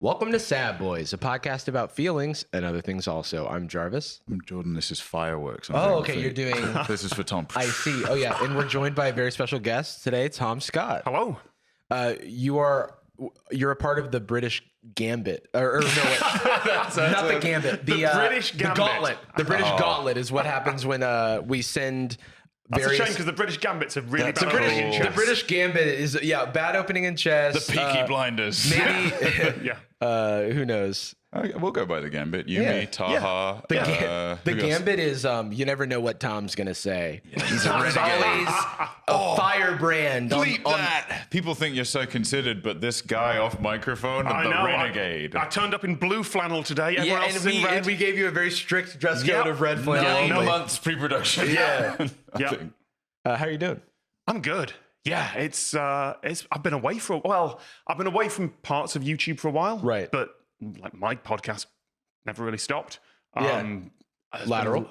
Welcome to Sad Boys, a podcast about feelings and other things also. I'm Jarvis. I'm Jordan. This is fireworks. Oh, okay. You're doing... This is for Tom. I see. Oh, yeah. And we're joined by a very special guest today, Tom Scott. Hello. You're a part of the British Gambit. Or no, wait. Not the Gambit. The British Gambit. The Gauntlet. The British Gauntlet is what happens when we send... That's a shame because the British Gambit's a really bad opening in chess. The British Gambit is, bad opening in chess. The Peaky Blinders. Maybe, Yeah. Who knows? Okay, we'll go by the Gambit. Me, Taha. The Gambit is, you never know what Tom's going to say. He's always a firebrand. Bleep that. People think you're so considered, but this guy off microphone, the renegade. I turned up in blue flannel today. Everyone else is in red. And we gave you a very strict dress code of red flannel. 9 months pre-production. Yeah. Yeah. How are you doing? I'm good. Yeah, I've been away I've been away from parts of YouTube for a while. Right. But like my podcast never really stopped. Lateral.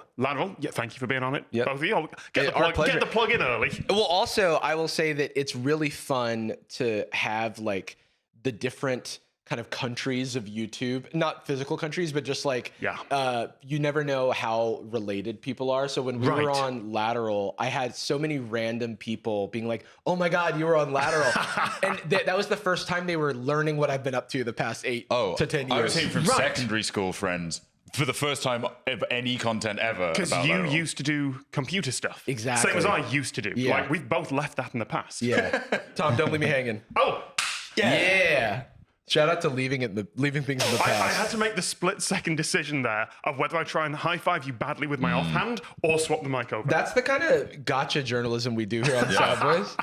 Yeah, thank you for being on it. Yep. Both of you. Get the plug in early. Well, also, I will say that it's really fun to have like the different kind of countries of YouTube, not physical countries, but just like, you never know how related people are. So when we were on Lateral, I had so many random people being like, oh my God, you were on Lateral. And that was the first time they were learning what I've been up to the past 8 to 10 years. I was hearing from secondary school friends for the first time of any content ever. Because you used to do computer stuff. Exactly. Same as I used to do. Yeah. Like, we've both left that in the past. Yeah. Tom, don't leave me hanging. Oh, yeah. Shout out to leaving things in the past. I had to make the split-second decision there of whether I try and high-five you badly with my offhand or swap the mic over. That's the kind of gotcha journalism we do here on Sad Boys.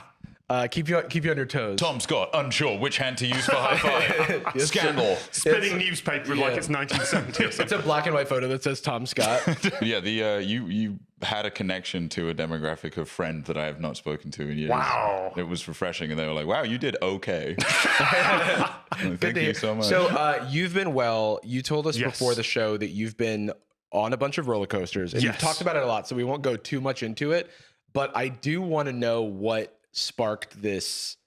Keep you on your toes. Tom Scott, unsure which hand to use for high five. Scandal. Spinning newspaper like it's 1970 or something. It's a black and white photo that says Tom Scott. Yeah, you had a connection to a demographic of friend that I have not spoken to in years. Wow. It was refreshing, and they were like, wow, you did okay. Thank you so much. So you've been well. You told us before the show that you've been on a bunch of roller coasters, and you've talked about it a lot, so we won't go too much into it. But I do want to know what sparked this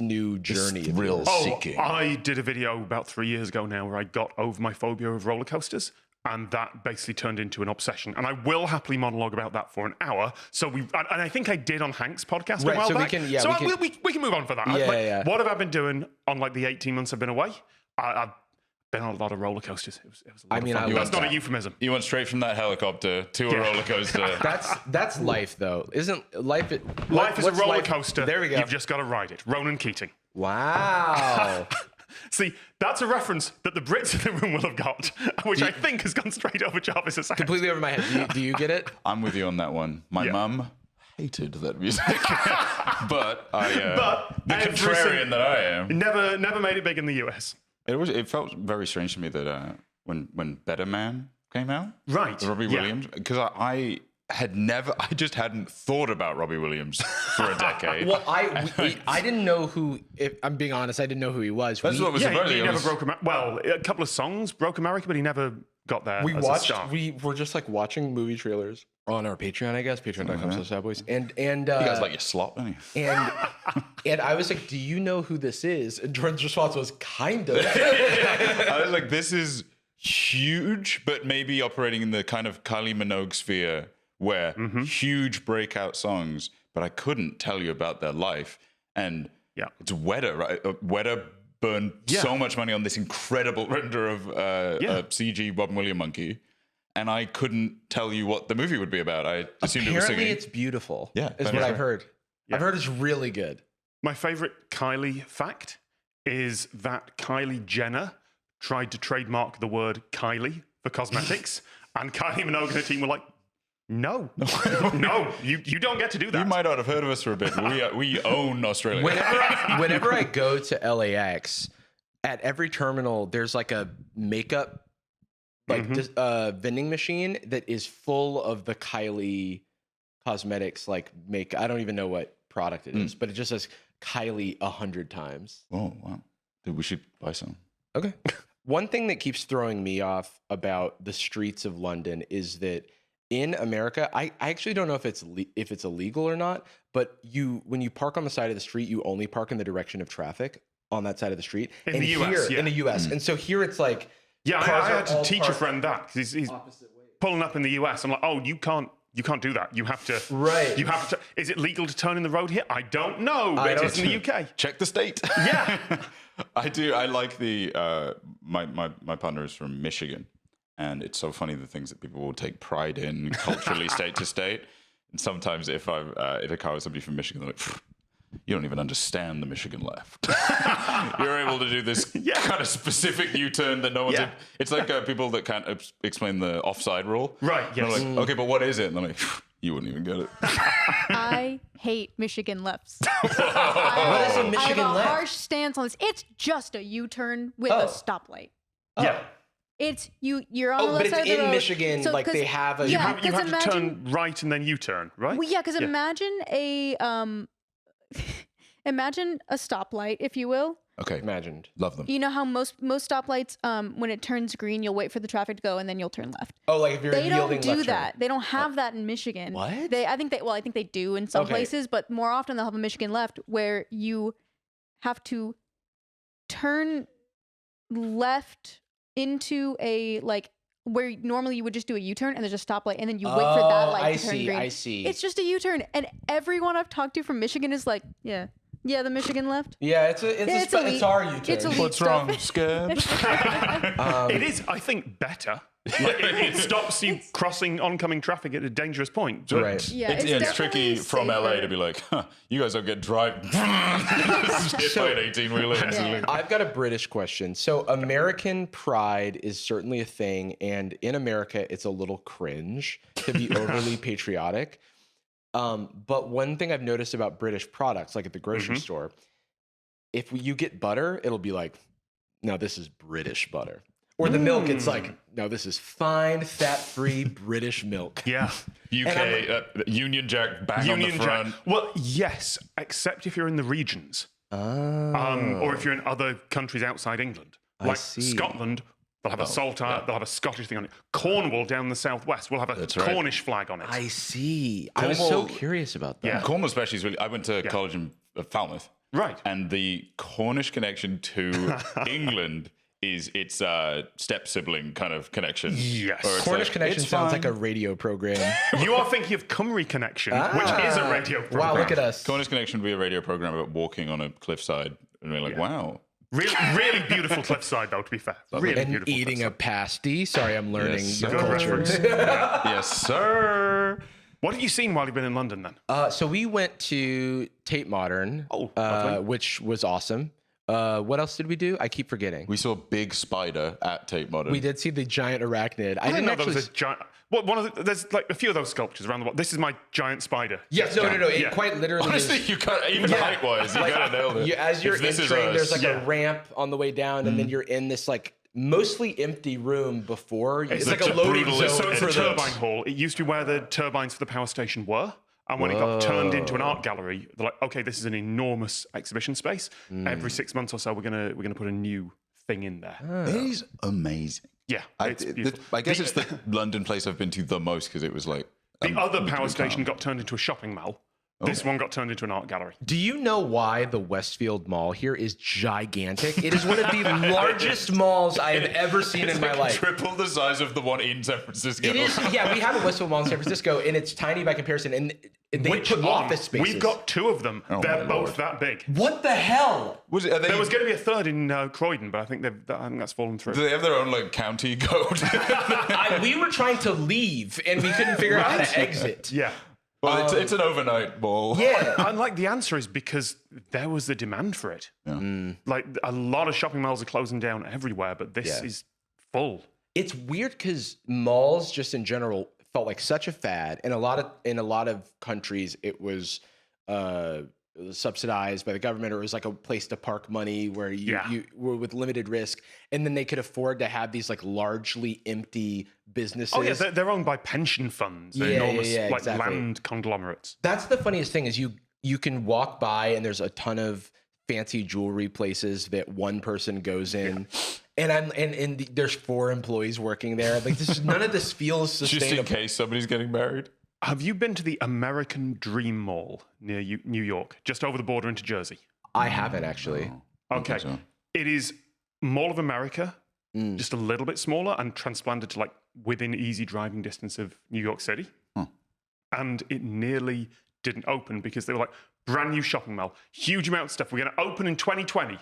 new journey. Thrill seeking. I did a video about 3 years ago now where I got over my phobia of roller coasters. And that basically turned into an obsession. And I will happily monologue about that for an hour. So and I think I did on Hank's podcast a while back. We can move on for that. What have I been doing on like the 18 months I've been away? I've been on a lot of roller coasters. It was a lot of fun. That's not a euphemism. You went straight from that helicopter to a roller coaster. That's life, though. Isn't life? Life is a roller coaster. There we go. You've just got to ride it. Ronan Keating. Wow. See, that's a reference that the Brits in the room will have got, which I think has gone straight over Jarvis's head. Completely over my head. Do you get it? I'm with you on that one. My mum hated that music. but the contrarian that I am. Never made it big in the US. It felt very strange to me that when Better Man came out, Robbie Williams, because I just hadn't thought about Robbie Williams for a decade. Well, I didn't know who. If I'm being honest, I didn't know who he was. That's what was surprising. He never broke America. Well, a couple of songs broke America, but he never got there. We were just like watching movie trailers on our Patreon, I guess. Patreon.com/sadboys. And you guys like your slop, don't you? And I was like, "Do you know who this is?" And Jordan's response was, "Kind of." I was like, "This is huge, but maybe operating in the kind of Kylie Minogue sphere." Where huge breakout songs, but I couldn't tell you about their life. And it's Weta, right? Weta burned so much money on this incredible render of a CG Bob Williams monkey, and I couldn't tell you what the movie would be about. I assumed it was singing. Apparently it's beautiful, is what sure. I've heard. I've heard it's really good. My favorite Kylie fact is that Kylie Jenner tried to trademark the word Kylie for cosmetics, and Kylie Minogue and her team were like, No, you don't get to do that. You might not have heard of us for a bit. We own Australia. Whenever I go to LAX, at every terminal, there's like a makeup vending machine that is full of the Kylie cosmetics make. I don't even know what product it is, but it just says Kylie 100 times. Oh, wow. Dude, we should buy some. Okay. One thing that keeps throwing me off about the streets of London is that in America, I actually don't know if it's illegal or not, but when you park on the side of the street, you only park in the direction of traffic on that side of the street. In the US, in the US. And so here it's like, yeah, I had to teach a friend that because he's pulling up in the US. I'm like, oh, you can't do that. You have to. Right. You have to. Is it legal to turn in the road here? I don't know. But it's in the UK. Check the state. Yeah. I do. I like the my partner is from Michigan, and it's so funny the things that people will take pride in culturally, state to state. And sometimes if I'm in a car with somebody from Michigan, they're like, you don't even understand the Michigan left. You're able to do this kind of specific U-turn that no one's. Yeah. It's like people that can't explain the offside rule. Right. They're Yes. like, okay, but what is it? And they're like, you wouldn't even get it. I hate Michigan lefts. what is a Michigan I have a left? harsh stance on this. It's just a U-turn with a stoplight. Yeah. It's you're on the but left it's side of the in road. Michigan, So, like 'cause- they have a. You Yeah. have to 'cause turn right and then U-turn, right? Well, yeah, because imagine a imagine a stoplight, if you will. Okay, Imagined. love them. You know how most stoplights, when it turns green, you'll wait for the traffic to go and then you'll turn left. Oh, like if you're They yielding don't do left that. turn. They don't have that in Michigan. What? I think they do in some Okay. places, but more often they'll have a Michigan left where you have to turn left into a where normally you would just do a U-turn and there's a stoplight and then you wait for that light to turn green. I see. It's just a U-turn, and everyone I've talked to from Michigan is like, yeah, the Michigan left. Yeah, it's elite. our U-turn. It's elite What's stuff. wrong? Scared? It is, I think, better. Like, it stops you crossing oncoming traffic at a dangerous point. But Right. Yeah, It's tricky definitely from LA safer. to be like, you guys don't get drive hit by an 18-wheeler. Yeah. I've got a British question. So American pride is certainly a thing, and in America, it's a little cringe to be overly patriotic. But one thing I've noticed about British products, like at the grocery store, if you get butter, it'll be like, no, this is British butter. Or the milk, it's like, no, this is fine, fat-free British milk. Yeah. UK, Union Jack back on the front. Well, yes, except if you're in the regions. Or if you're in other countries outside England. Like see. Scotland, they'll have a saltire, they'll have a Scottish thing on it. Cornwall down the southwest will have a Cornish flag on it. I see. I was so curious about that. Yeah. Cornwall especially is really... I went to college in Falmouth. Right. And the Cornish connection to England... it's step sibling kind of connection. Yes. Or it's Cornish like, Connection it's sounds fine. like a radio program. You are thinking of Cymru Connection, which is a radio program. Wow, look at us. Cornish Connection would be a radio program about walking on a cliffside and being like, wow. Really beautiful cliffside, though, to be fair. Really And beautiful eating a cliffside. pasty. Sorry, I'm learning Yes, your sir. Good culture. reference. Yes, sir. What have you seen while you've been in London, then? So we went to Tate Modern, lovely. which was awesome. What else did we do? I keep forgetting. We saw a big spider at Tate Modern. We did see the giant arachnid. I I didn't didn't know there actually. was a giant... Well, there's like a few of those sculptures around the world. This is my giant spider. Yes, no. It Yeah. quite literally. Honestly, is, you got even height-wise, you got to nail it. as you're If this is entering, there's us- like a ramp on the way down, and then you're in this like mostly empty room before. It's like a loading brutal- zone So it's for a the turbine hall. It used to be where the turbines for the power station were. And when it got turned into an art gallery, they're like, okay, this is an enormous exhibition space. Every 6 months or so, we're gonna put a new thing in there. It is amazing. Yeah, it's beautiful. I guess it's the London place I've been to the most because it was like... The other power station got turned into a shopping mall. This one got turned into an art gallery. Do you know why the Westfield Mall here is gigantic? It is one of the largest malls I have ever seen in my life. Triple the size of the one in San Francisco. It is, yeah. We have a Westfield Mall in San Francisco, and it's tiny by comparison. And they Which put one? office spaces. We've got two of them. Oh, They're my both Lord. that big. What the hell? There was going to be a third in Croydon, but I think that's fallen through. Do they have their own like county code? We were trying to leave, and we couldn't figure out how to exit. Yeah. Well, it's an overnight ball. Yeah. And like the answer is because there was the demand for it. Like a lot of shopping malls are closing down everywhere, but this is full. It's weird because malls, just in general, felt like such a fad. And in a lot of countries, it was subsidized by the government, or it was like a place to park money where you were with limited risk, and then they could afford to have these like largely empty businesses. Oh yeah, they're owned by pension funds. They're enormous like exactly. land conglomerates. That's the funniest thing is you can walk by and there's a ton of fancy jewelry places that one person goes in. And there's 4 employees working there. Like none of this feels sustainable. Just in case somebody's getting married. Have you been to the American Dream Mall near New York, just over the border into Jersey? I haven't actually. Okay. So. It is Mall of America, just a little bit smaller and transplanted to like within easy driving distance of New York City. And it nearly didn't open because they were like, brand new shopping mall, huge amount of stuff. We're going to open in 2020.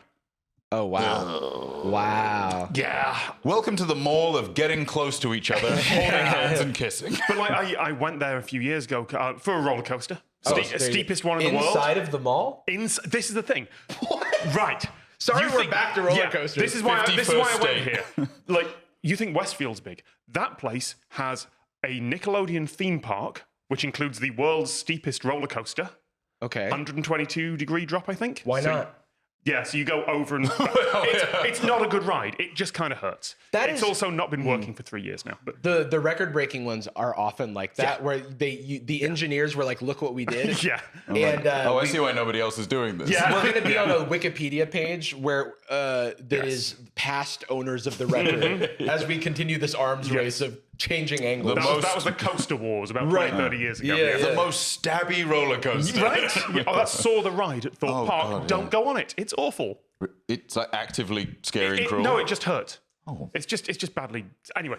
Oh, wow. Wow. Yeah. Welcome to the mall of getting close to each other, holding hands and kissing. But like, I went there a few years ago for a roller coaster. Steepest one in the world. Inside of the mall? This is the thing. What? Right. Sorry, we're back to roller coasters. This is why I went here. Like, you think Westfield's big. That place has a Nickelodeon theme park, which includes the world's steepest roller coaster. Okay. 122-degree drop, I think. Why not? Yeah, so you go over and it's not a good ride. It just kind of hurts. It's also not been working for 3 years now. But the record-breaking ones are often like that, where the engineers were like, "Look what we did." Yeah. And I see why nobody else is doing this. Yeah. we're going to be on a Wikipedia page where that is past owners of the record as we continue this arms race of changing angles. That was the Coaster Wars about 20, 30 years ago. Yeah. The most stabby roller coaster. Right? Oh, that's Saw the Ride at Thorpe Park. God, Don't go on it. It's awful. It's like actively scary and cruel. No, it just hurts. Oh. It's just badly. Anyway.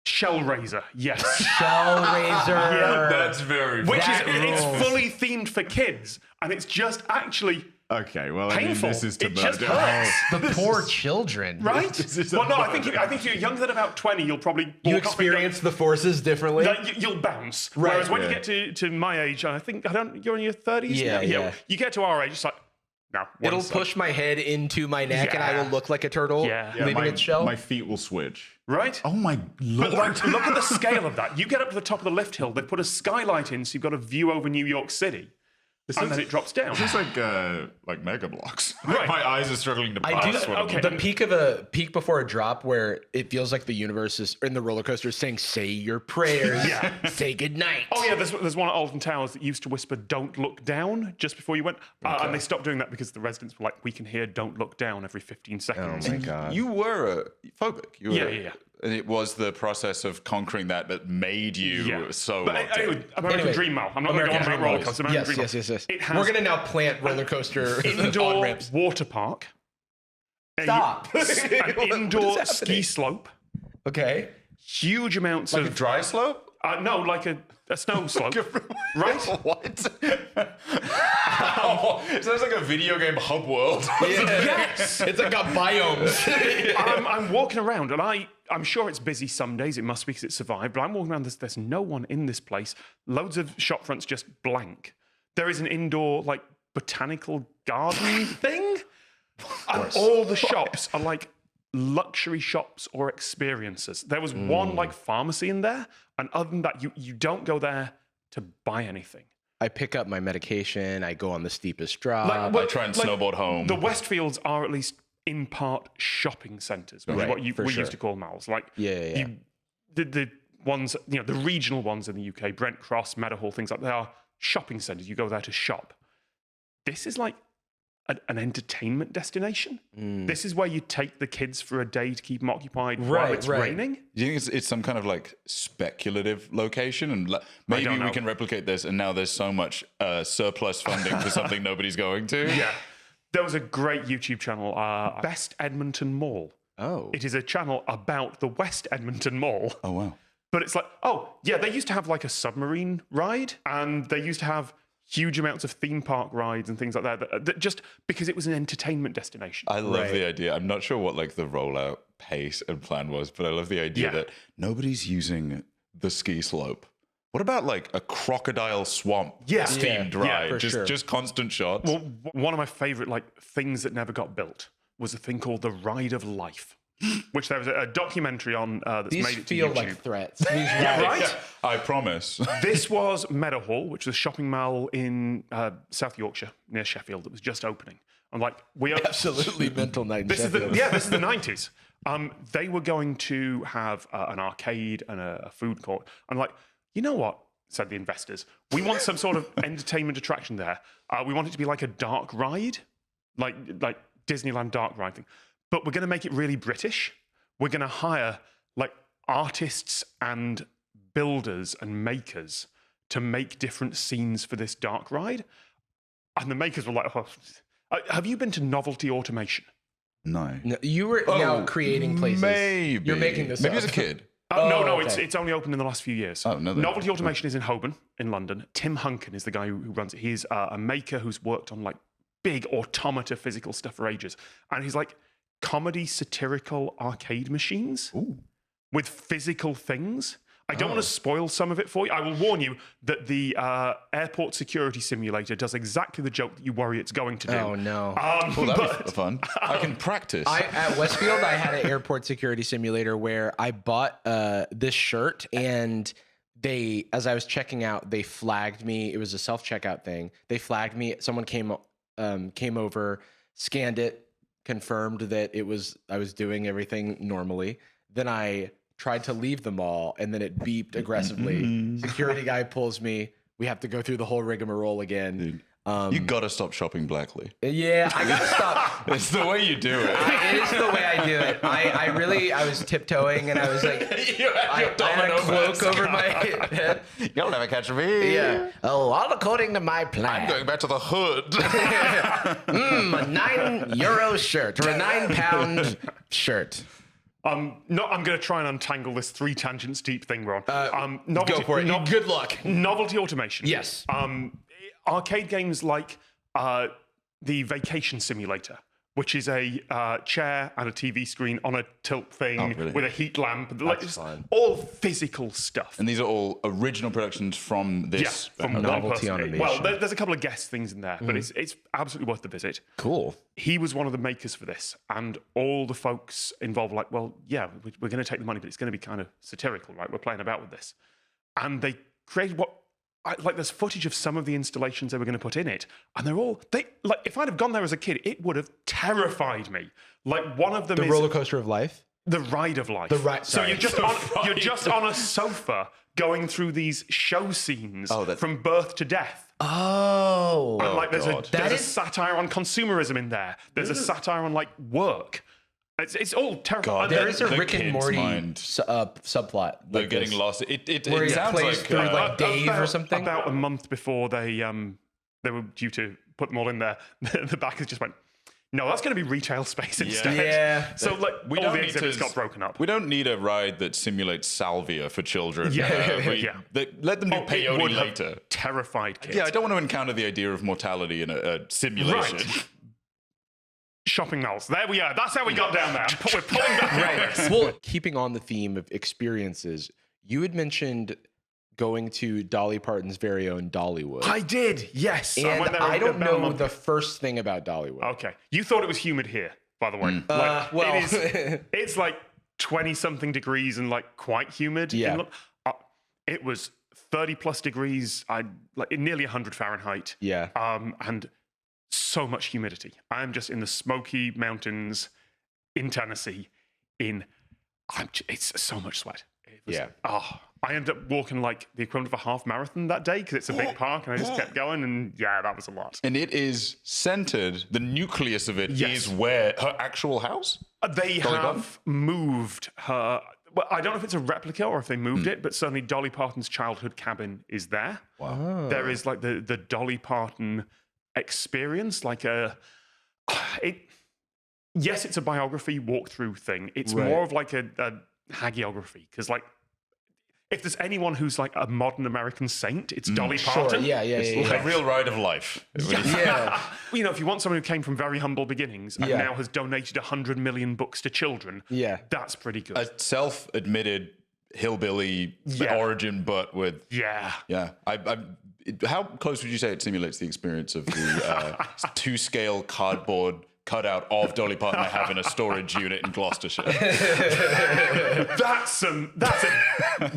Shellraiser, yes. Shellraiser. Yeah, that's very it's fully themed for kids, and it's just actually okay. Well, painful. I mean, this is to it just murder. hurts, The poor children. right? Well, no, I think if you're younger than about 20, you'll probably You experience the forces differently. You'll bounce. Right, Whereas when you get to my age, I think you're in your 30s. Yeah. You get to our age, it's like no. It'll push my head into my neck, and I will look like a turtle leaving its shell. My feet will switch. Right? Oh my lord! But look at the scale of that. You get up to the top of the lift hill. They put a skylight in, so you've got a view over New York City, and then it drops down. It's just like Mega Blocks. Right. My eyes are struggling to I pass. do. Okay. The peak before a drop, where it feels like the universe is in the roller coaster is saying, "Say your prayers, say goodnight." Oh yeah, there's one at Alton Towers that used to whisper "Don't look down" just before you went, and they stopped doing that because the residents were like, "We can hear "Don't look down" every 15 seconds." Oh my god! You were phobic. You were, Yeah. And it was the process of conconquering that made you so locked in. American Dream Mall. I'm not going to go on about roller coaster. Yes. It has We're going to now plant roller coaster indoor on-ramps. water park. Stop. An indoor ski slope. Okay. Huge amounts Like of a dry slope? no, like a snow slope. Right? What? Sounds like a video game hub world. Yes. It's like got biomes. I'm walking around, and I'm sure it's busy some days. It must be because it survived. But I'm walking around. There's no one in this place. Loads of shop fronts just blank. There is an indoor like botanical garden thing, and all the shops are like luxury shops or experiences. There was one like pharmacy in there, and other than that, you don't go there to buy anything. I pick up my medication. I go on the steepest drop. I try and snowboard home. The Westfields are at least in part shopping centres, which is what we used to call malls. Like the ones, the regional ones in the UK, Brent Cross, Meadowhall, things like that, they are shopping centres. You go there to shop. This is like an entertainment destination. This is where you take the kids for a day to keep them occupied while it's raining. Do you think it's some kind of like speculative location, and maybe we can replicate this? And now there's so much surplus funding for something nobody's going to. Yeah, there was a great YouTube channel, Best Edmonton Mall. Oh, it is a channel about the West Edmonton Mall. Oh wow! But it's like, they used to have like a submarine ride, and they used to have huge amounts of theme park rides and things like that just because it was an entertainment destination. I love the idea. I'm not sure what like the rollout pace and plan was, but I love the idea that nobody's using the ski slope. What about like a crocodile swamp themed ride? Just constant shots. Well, one of my favorite like things that never got built was a thing called the Ride of Life, which there was a documentary on that's these made it to feel YouTube. like threats. Right? I promise. This was Meadowhall, which was a shopping mall in South Yorkshire near Sheffield that was just opening. I'm like, we are Absolutely mental night. This is the 90s. They were going to have an arcade and a food court. I'm like, you know what? Said the investors. We want some sort of entertainment attraction there. We want it to be like a dark ride, like Disneyland dark ride thing. But we're going to make it really British. We're going to hire like artists and builders and makers to make different scenes for this dark ride. And the makers were like, Have you been to Novelty Automation? No. No, you were now creating places. Maybe. You're making this Maybe up. as a kid. No, okay. it's only opened in the last few years. Oh, no. Novelty Automation is in Holborn, in London. Tim Hunkin is the guy who runs it. He's a maker who's worked on like big automata physical stuff for ages. And he's like comedy satirical arcade machines with physical things. I don't want to spoil some of it for you. I will warn you that the airport security simulator does exactly the joke that you worry it's going to do. Oh no. Well, that'd be fun. I can practice. At Westfield, I had an airport security simulator where I bought this shirt, and as I was checking out, they flagged me. It was a self-checkout thing. They flagged me. Someone came over, scanned it, confirmed that I was doing everything normally. Then I tried to leave the mall, and then it beeped aggressively. Security guy pulls me. We have to go through the whole rigmarole again. Dude, you gotta stop shopping Blackley. Yeah, I gotta stop. It's the way you do it. It is the way I do it. I was tiptoeing, and I was like, I had a cloak over my head. You'll never catch me. Yeah. Oh, all according to my plan. I'm going back to the hood. A €9 shirt or a £9 shirt. I'm going to try and untangle this 3 tangents deep thing we're on. Go for it. Good luck. Novelty Automation. Yes. Arcade games like the Vacation Simulator, which is a chair and a TV screen on a tilt thing with a heat lamp. Like, it's all physical stuff. And these are all original productions from this. From one Novelty person. Automation. Well, there's a couple of guest things in there, but it's absolutely worth the visit. Cool. He was one of the makers for this, and all the folks involved were like, well, yeah, we're going to take the money, but it's going to be kind of satirical, right? We're playing about with this. And they created there's footage of some of the installations they were going to put in it, and if I'd have gone there as a kid, it would have terrified me. Like, one of them is roller coaster of life. the ride of life. So sorry. you're just on a sofa going through these show scenes from birth to death. Oh. And like there's a satire on consumerism in there. There's a satire on like work. It's all terrible. There is a the Rick and kid's Morty mind. Soundplot. They're like getting this. lost. It Where he sounds plays like through like Dave or something. About a month before they were due to put them all in there, the backers just went, no, that's going to be retail space instead. Yeah. So like We all don't the need exhibits to- got broken up. We don't need a ride that simulates salvia for children. Yeah. Let them do It peyote would have later. terrified kids. Yeah, I don't want to encounter the idea of mortality in a simulation. Right. Shopping malls. There we are. That's how we got down there. We're pulling back. Well, keeping on the theme of experiences, you had mentioned going to Dolly Parton's very own Dollywood. I did, yes. And went there I don't about a know month. the first thing about Dollywood. Okay. You thought it was humid here, by the way. It's like 20-something degrees and like quite humid. Yeah. It was 30 plus degrees, nearly 100 Fahrenheit. Yeah. And so much humidity. I'm just in the Smoky Mountains in Tennessee. It's so much sweat. I ended up walking like the equivalent of a half marathon that day because it's a big park, and I just kept going, and yeah, that was a lot. And it is centered, the nucleus of it is where her actual house? They have moved her. Well, I don't know if it's a replica or if they moved it, but certainly Dolly Parton's childhood cabin is there. Wow. There is like the Dolly Parton experience, yes, it's a biography walkthrough thing. It's more of like a hagiography, because like if there's anyone who's like a modern American saint, it's Dolly Parton. Sure. Yeah. It's a real ride of life. Yeah. You know, if you want someone who came from very humble beginnings and now has donated 100 million books to children, that's pretty good. A self-admitted hillbilly origin, but with how close would you say it simulates the experience of the 2-scale cardboard cutout of Dolly Parton I have in a storage unit in Gloucestershire?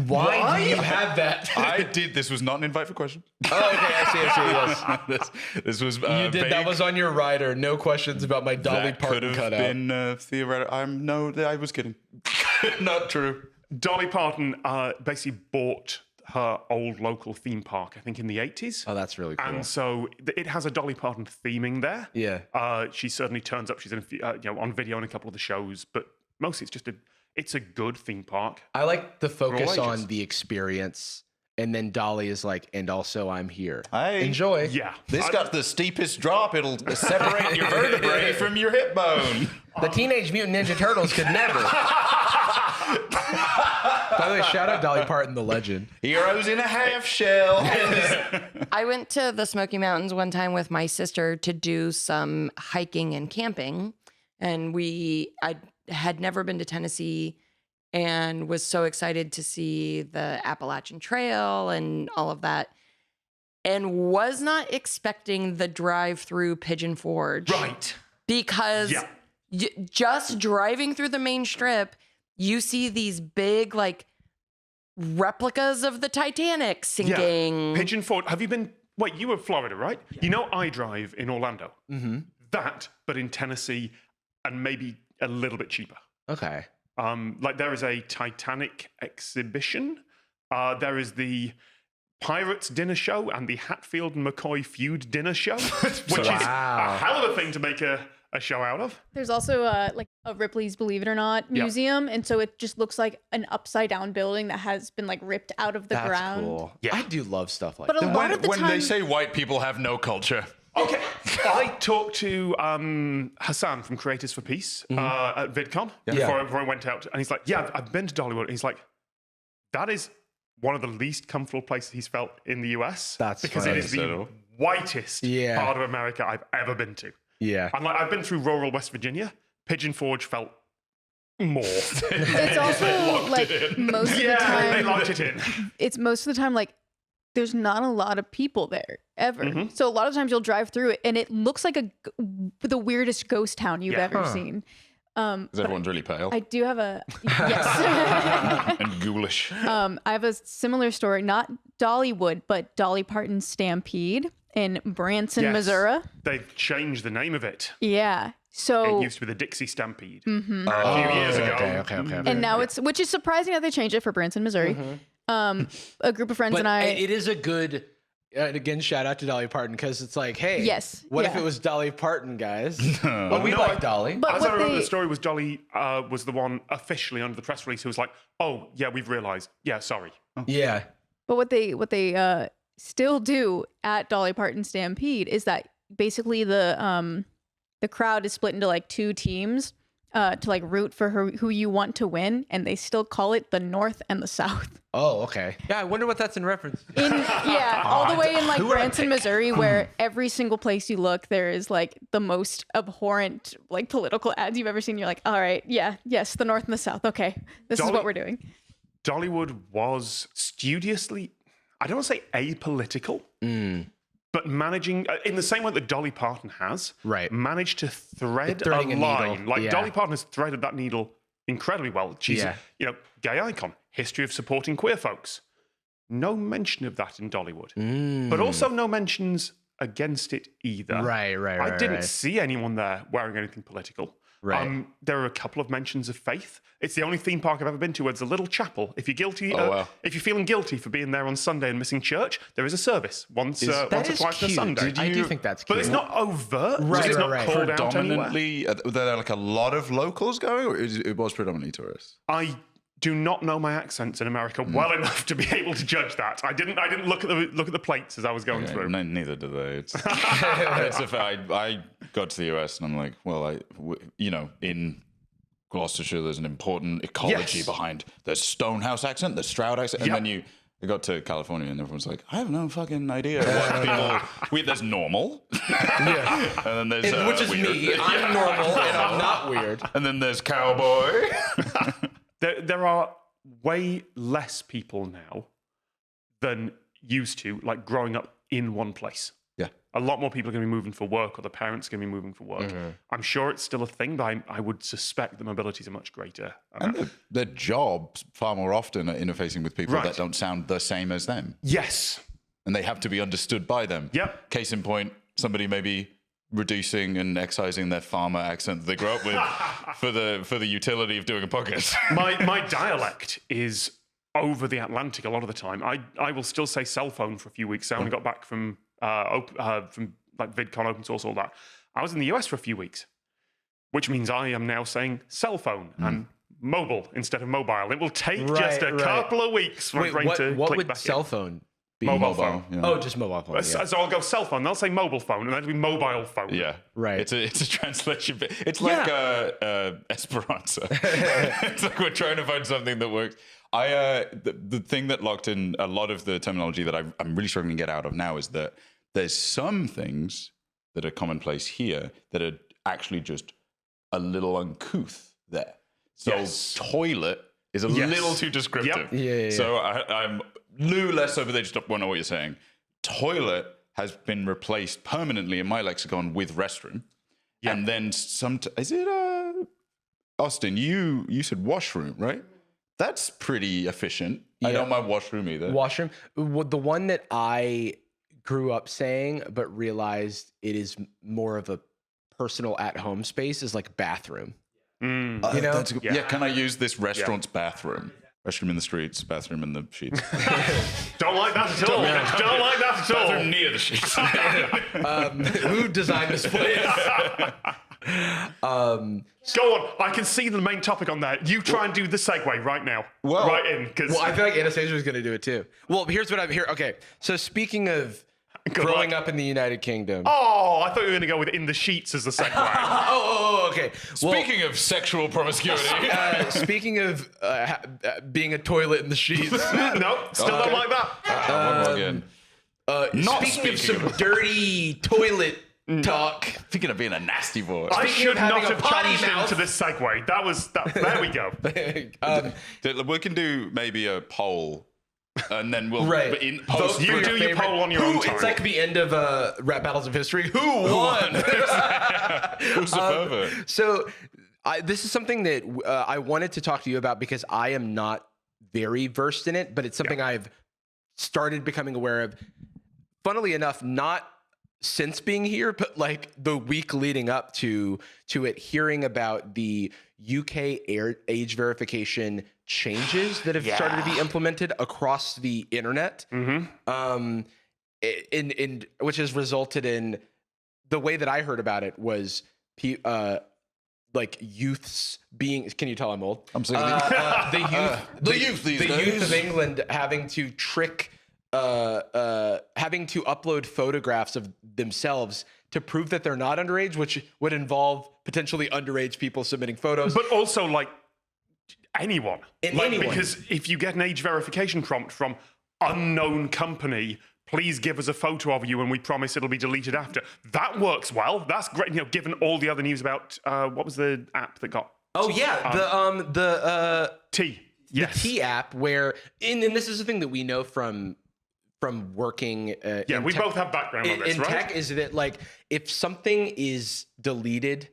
Why do you have that? I did. This was not an invite for questions. Oh, okay. I see. Yes. This was You did. vague. That was on your rider. No questions about my Dolly That Parton could have cutout. been theoretical. I was kidding. Not true. Dolly Parton basically bought her old local theme park, I think in the 80s. Oh, that's really cool. And so it has a Dolly Parton theming there. Yeah. She certainly turns up. She's in on video in a couple of the shows, but mostly it's a good theme park. I like the focus For all ages. on the experience and then Dolly is like, and also I'm here. Hey. Enjoy. Yeah. This got the steepest drop. It'll separate your vertebrae from your hip bone. The Teenage Mutant Ninja Turtles could never. By the way, shout out Dolly Parton, the legend. Heroes in a half shell. I went to the Smoky Mountains one time with my sister to do some hiking and camping. And I had never been to Tennessee and was so excited to see the Appalachian Trail and all of that. And was not expecting the drive through Pigeon Forge. Right. Because just driving through the main strip, you see these big, like, replicas of the Titanic sinking. Yeah. Pigeon Forge. Have you been? Wait, you were Florida, right? Yeah. You know iDrive in Orlando. Mm-hmm. That, but in Tennessee, and maybe a little bit cheaper. Okay. Like there is a Titanic exhibition. There is the Pirates dinner show and the Hatfield and McCoy feud dinner show, which is a hell of a thing to make a show out of. There's also like a Ripley's Believe It or Not museum, and so it just looks like an upside down building that has been like ripped out of the ground. Cool. Yeah. I do love stuff like But that. a lot of the When time, they say white people have no culture. Okay, I talked to Hassan from Creators for Peace at VidCon before I went out, and he's like, "Yeah, I've been to Dollywood." And he's like, "That is one of the least comfortable places he's felt in the US. That's because funny. it is the whitest part of America I've ever been to. Yeah, and like I've been through rural West Virginia. Pigeon Forge felt more. it's also like most of the time they locked it in. It's most of the time like there's not a lot of people there ever. So a lot of times you'll drive through it and it looks like the weirdest ghost town you've ever seen. Because everyone's really pale. I do have a yes. And ghoulish. I have a similar story, not Dollywood, but Dolly Parton's Stampede in Branson, Missouri. They've changed the name of it. Yeah. So it used to be the Dixie Stampede a few years ago. Okay. And now it's, which is surprising that they changed it for Branson, Missouri. A group of friends But and I. it is a good. And again, shout out to Dolly Parton because it's like, hey, what if it was Dolly Parton, guys? Well, we like Dolly. But as I remember the story was Dolly was the one officially under the press release who was like, "Oh yeah, we've realised. Yeah, sorry." Yeah. But what they still do at Dolly Parton Stampede is that basically the crowd is split into like two teams to like root for who you want to win, and they still call it the North and the South. Oh, okay. Yeah, I wonder what that's in reference to. All the way in like Branson, Missouri, where every single place you look, there is like the most abhorrent like political ads you've ever seen. You're like, all right, yes, the North and the South. Okay, this is what we're doing. Dollywood was studiously, I don't want to say apolitical, but managing, in the same way that Dolly Parton has, managed to thread a line. Like Dolly Parton has threaded that needle incredibly well. She's a gay icon, history of supporting queer folks. No mention of that in Dollywood, but also no mentions against it either. Right. I didn't see anyone there wearing anything political. Right. There are a couple of mentions of faith. It's the only theme park I've ever been to where there's a little chapel. If you're guilty, if you're feeling guilty for being there on Sunday and missing church, there is a service once or twice on a Sunday. I do think that's cute. But it's not overt. Right, it's not called out predominantly, anywhere. were there like a lot of locals going, or it was predominantly tourists? I do not know my accents in America well enough to be able to judge that. I didn't look at the plates as I was going through. No, neither do they. It's I got to the US and I'm like, well, in Gloucestershire, there's an important ecology behind the Stonehouse accent, the Stroud accent, and then I got to California and everyone's like, I have no fucking idea what people. There's normal, and then there's which is weird. me. I'm normal and I'm not weird. And then there's cowboy. There are way less people now than used to, like growing up in one place. Yeah. A lot more people are going to be moving for work, or the parents are going to be moving for work. I'm sure it's still a thing, but I would suspect the mobilities are much greater. And their jobs far more often are interfacing with people that don't sound the same as them. Yes. And they have to be understood by them. Yep. Case in point, somebody maybe reducing and excising their farmer accent that they grew up with for the utility of doing a podcast. My dialect is over the Atlantic a lot of the time. I will still say cell phone for a few weeks. I only got back from like VidCon, open source, all that. I was in the US for a few weeks, which means I am now saying cell phone, and mobile instead of mobile. It will take just a couple of weeks for Wait, a brain to what click would back cell in. phone be? Mobile phone. Yeah. Oh, just mobile phone. Yeah. So I'll go cell phone. They'll say mobile phone, and that'll be mobile phone. Yeah, Right. It's a translation. It's like Esperanto. It's like we're trying to find something that works. The thing that locked in a lot of the terminology that I'm really struggling to get out of now is that there's some things that are commonplace here that are actually just a little uncouth there. So toilet is a little too descriptive. Yep. Yeah. So I'm no less over there. Just don't know what you're saying. Toilet has been replaced permanently in my lexicon with restroom. Yep. And then is it Austin? You said washroom, right? That's pretty efficient. I don't mind washroom either. Washroom. The one that I grew up saying, but realized it is more of a personal at-home space is like bathroom. You know? That's can I use this restaurant's bathroom? Restroom in the streets, bathroom in the sheets. Don't like that at all. Don't like that at all. Bathroom near the sheets. Who designed this place? Go on. I can see the main topic on there. You try and do the segue right now. Right in. Well, I feel like Anastasia was going to do it too. Well, here's what I'm here. Okay, so speaking of growing up in the United Kingdom. Oh, I thought you were going to go with in the sheets as the segue. Okay. Well, Speaking of sexual promiscuity. speaking of being a toilet in the sheets. No, still don't like that. Again. Not speaking of some dirty toilet talk. Speaking of being a nasty boy. I should of having not a have potty challenged him mouth. to this segue. There we go. We can do maybe a poll. And then we'll Right. post. Vote You for do your favorite- poll on your own time. It's like the end of Rap Battles of History. Who won? Who's the pervert? So this is something that I wanted to talk to you about because I am not very versed in it, but it's something I've started becoming aware of. Funnily enough, not since being here, but like the week leading up to it, hearing about the UK age verification changes that have started to be implemented across the internet, in which has resulted in the way that I heard about it was like youths being. Can you tell I'm old? I'm saying the youth these days. The youth of England having to having to upload photographs of themselves to prove that they're not underage, which would involve potentially underage people submitting photos. But also, like, anyone. Anyone. Because if you get an age verification prompt from unknown company, please give us a photo of you and we promise it'll be deleted after. That works well. That's great. You know, given all the other news about what was the app that got the T. Yes. the T app, where and this is the thing that we know from working. Yeah, we both have background on this, in right? tech. Is that like if something is deleted,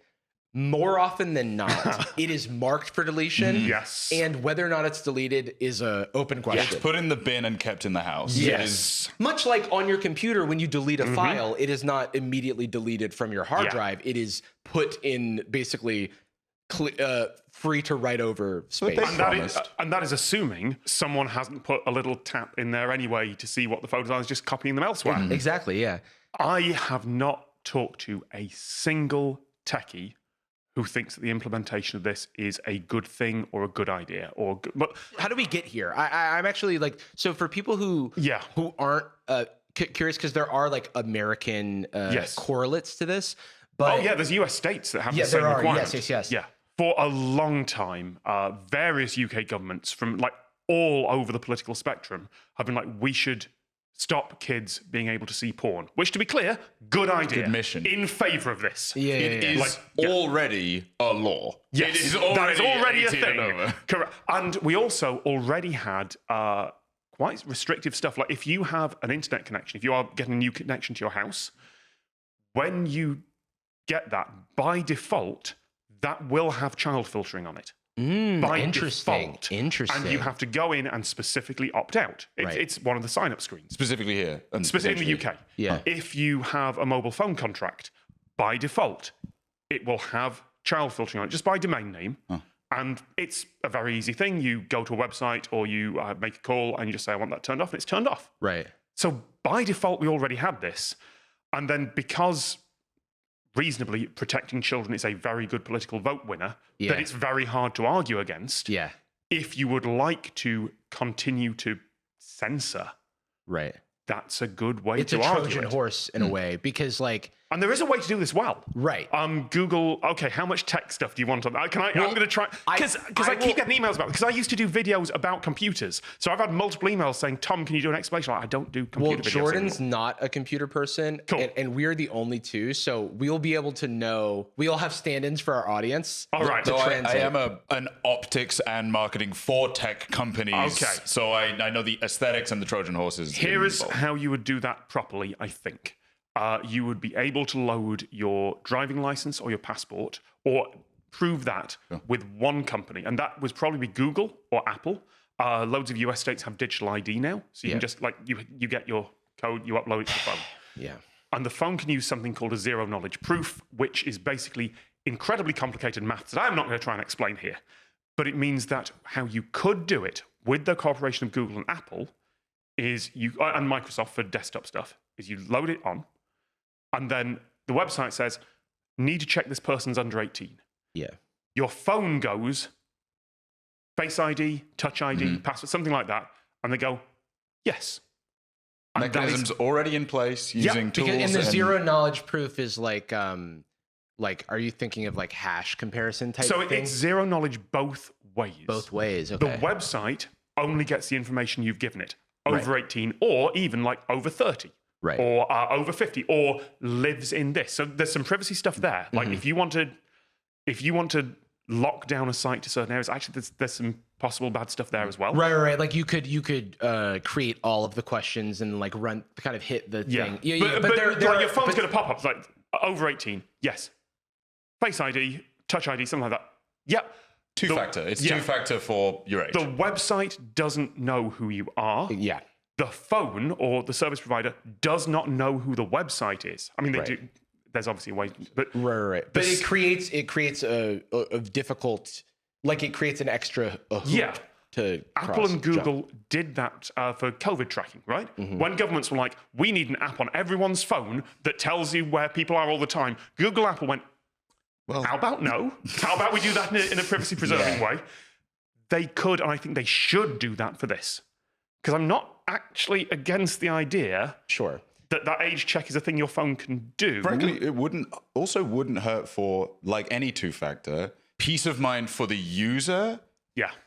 more often than not, it is marked for deletion. Yes. And whether or not it's deleted is a open question. It's put in the bin and kept in the house. Yes. It is, Much like on your computer, when you delete a file, it is not immediately deleted from your hard drive. It is put in basically free to write over space. And that is assuming someone hasn't put a little tap in there anyway to see what the photos are, is just copying them elsewhere. Exactly, yeah. I have not talked to a single techie who thinks that the implementation of this is a good thing or a good idea. But How do we get here? I'm actually like, so for people who aren't curious, because there are like American correlates to this. But there's US states that have the same there are. requirement. Yes. Yeah. For a long time, various UK governments from like all over the political spectrum have been like, we should stop kids being able to see porn. Which, to be clear, good idea. Good mission. In favour of this. it is already a law. Yes, It is that is already a 18 thing. and over. Correct. And we also already had quite restrictive stuff. Like if you have an internet connection, if you are getting a new connection to your house, when you get that, by default, that will have child filtering on it. By default. Interesting. And you have to go in and specifically opt out. It's one of the sign-up screens. Specifically here. And Specifically in the UK. Yeah. If you have a mobile phone contract, by default, it will have child filtering on it, just by domain name. And it's a very easy thing. You go to a website or you make a call and you just say, I want that turned off, and it's turned off. Right. So by default, we already had this. And then because reasonably protecting children is a very good political vote winner Yeah. that it's very hard to argue against. Yeah. If you would like to continue to censor, Right. that's a good way It's to a argue Trojan it. horse in a way because like And there is a way to do this well. right. Google, okay, how much tech stuff do you want on that? I'm going to try, because I keep getting emails about it, because I used to do videos about computers. So I've had multiple emails saying, Tom, can you do an explanation? I don't do computer videos Jordan's anymore. not a computer person, Cool. and we're the only two, so we'll be able to know. We'll have stand-ins for our audience. All right. So I translate. am an optics and marketing for tech companies. Okay. So I know the aesthetics and the Trojan horses. Here is involved. how you would do that properly, I think. You would be able to load your driving license or your passport or prove that with one company. And that would probably be Google or Apple. Loads of US states have digital ID now. So you can just like, you get your code, you upload it to the phone. Yeah. And the phone can use something called a zero knowledge proof, which is basically incredibly complicated maths that I'm not going to try and explain here. But it means that how you could do it with the cooperation of Google and Apple is and Microsoft for desktop stuff, is you load it on, and then the website says, need to check this person's under 18. Yeah. Your phone goes, Face ID, Touch ID, password, something like that, and they go, yes. And that is- mechanisms already in place using tools. And the and- zero knowledge proof is like are you thinking of like hash comparison type so thing? it's zero knowledge both ways. Both ways. The Okay. website only gets the information you've given it. Over 18 or even like over 30. Right. Or over 50 or lives in this. So there's some privacy stuff there. Like if you want to lock down a site to certain areas, actually there's some possible bad stuff there as well. Right. Like you could create all of the questions and like kind of hit the thing. Yeah. But your phone's going to pop up like over 18. Yes. Face ID, Touch ID, something like that. Yep. Two-factor. It's two-factor for your age. The website doesn't know who you are. Yeah. The phone or the service provider does not know who the website is. I mean, they do. There's obviously a way, but Right. But it creates a difficult, like it creates an extra hoop to Apple and jump. Google did that for COVID tracking, right? When governments were like, we need an app on everyone's phone that tells you where people are all the time. Google, Apple went, well, how about no? How about we do that in a privacy preserving way? They could, and I think they should do that for this. Because I'm not actually against the idea Sure. that age check is a thing your phone can do. Frankly, it wouldn't hurt for, like any two-factor, peace of mind for the user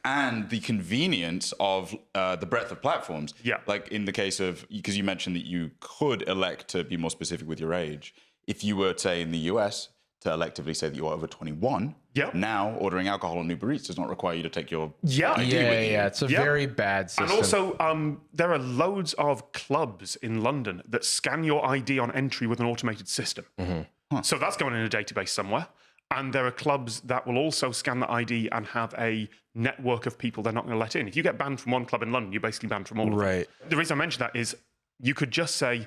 and the convenience of the breadth of platforms. Yeah. Like in the case of, because you mentioned that you could elect to be more specific with your age. If you were, say, in the US, to electively say that you're over 21, now ordering alcohol on Uber Eats does not require you to take your ID with you. It's a very bad system. And also, there are loads of clubs in London that scan your ID on entry with an automated system. So that's going in a database somewhere. And there are clubs that will also scan the ID and have a network of people they're not going to let in. If you get banned from one club in London, you're basically banned from all of them. Right. The reason I mention that is you could just say,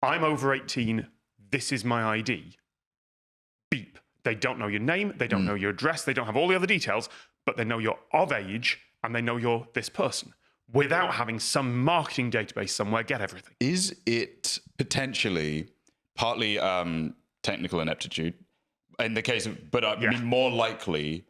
I'm over 18, this is my ID. Beep. They don't know your name, they don't know your address, they don't have all the other details, but they know you're of age and they know you're this person without having some marketing database somewhere get everything. Is it potentially partly technical ineptitude in the case of, but I mean more likely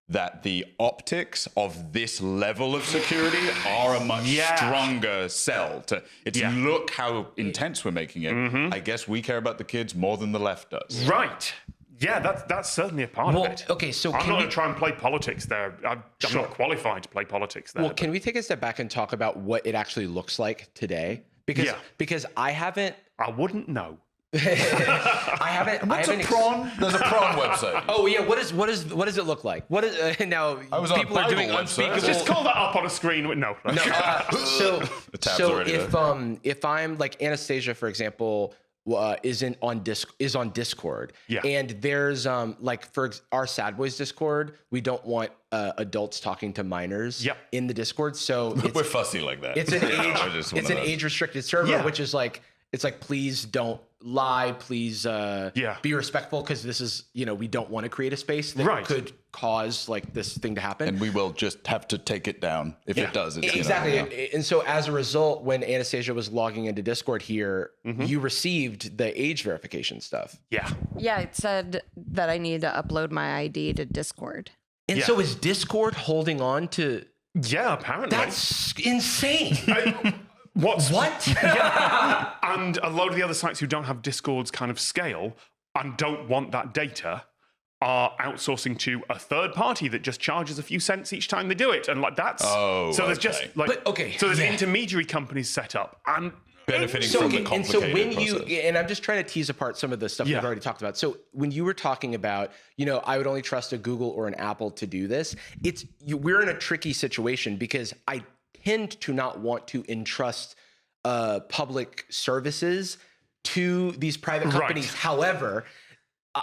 that the optics of this level of security are a much stronger sell to look how intense we're making it. I guess we care about the kids more than the left does. Right. Yeah, that's certainly a part of it. Okay, so I'm can not we- going to try and play politics there. I'm not qualified to play politics there. Well, can we take a step back and talk about what it actually looks like today? Because I haven't. I wouldn't know. I haven't. What's a prawn? There's a prawn website. Oh yeah, what does it look like? What is now? I was on a people are Bible doing website. unspeakable. Just call that up on a screen. No. So tab's already if I'm like Anastasia, for example, is on Discord. And there's like for our Sad Boys Discord, we don't want adults talking to minors in the Discord. So We're fussy like that. it's an age restricted server, which is like, it's like, please don't lie, please be respectful, because this is, we don't want to create a space that could cause like this thing to happen. And we will just have to take it down if it does. Exactly. And so as a result, when Anastasia was logging into Discord here, you received the age verification stuff. Yeah. Yeah, it said that I needed to upload my ID to Discord. And so is Discord holding on to... Yeah, apparently. That's insane. What? Yeah. And a lot of the other sites who don't have Discord's kind of scale and don't want that data are outsourcing to a third party that just charges a few cents each time they do it. And like that's... there's just like... So there's intermediary companies set up and... benefiting from the complicated process. And I'm just trying to tease apart some of the stuff we've already talked about. So when you were talking about, I would only trust a Google or an Apple to do this, we're in a tricky situation because I tend to not want to entrust public services to these private companies. Right. However,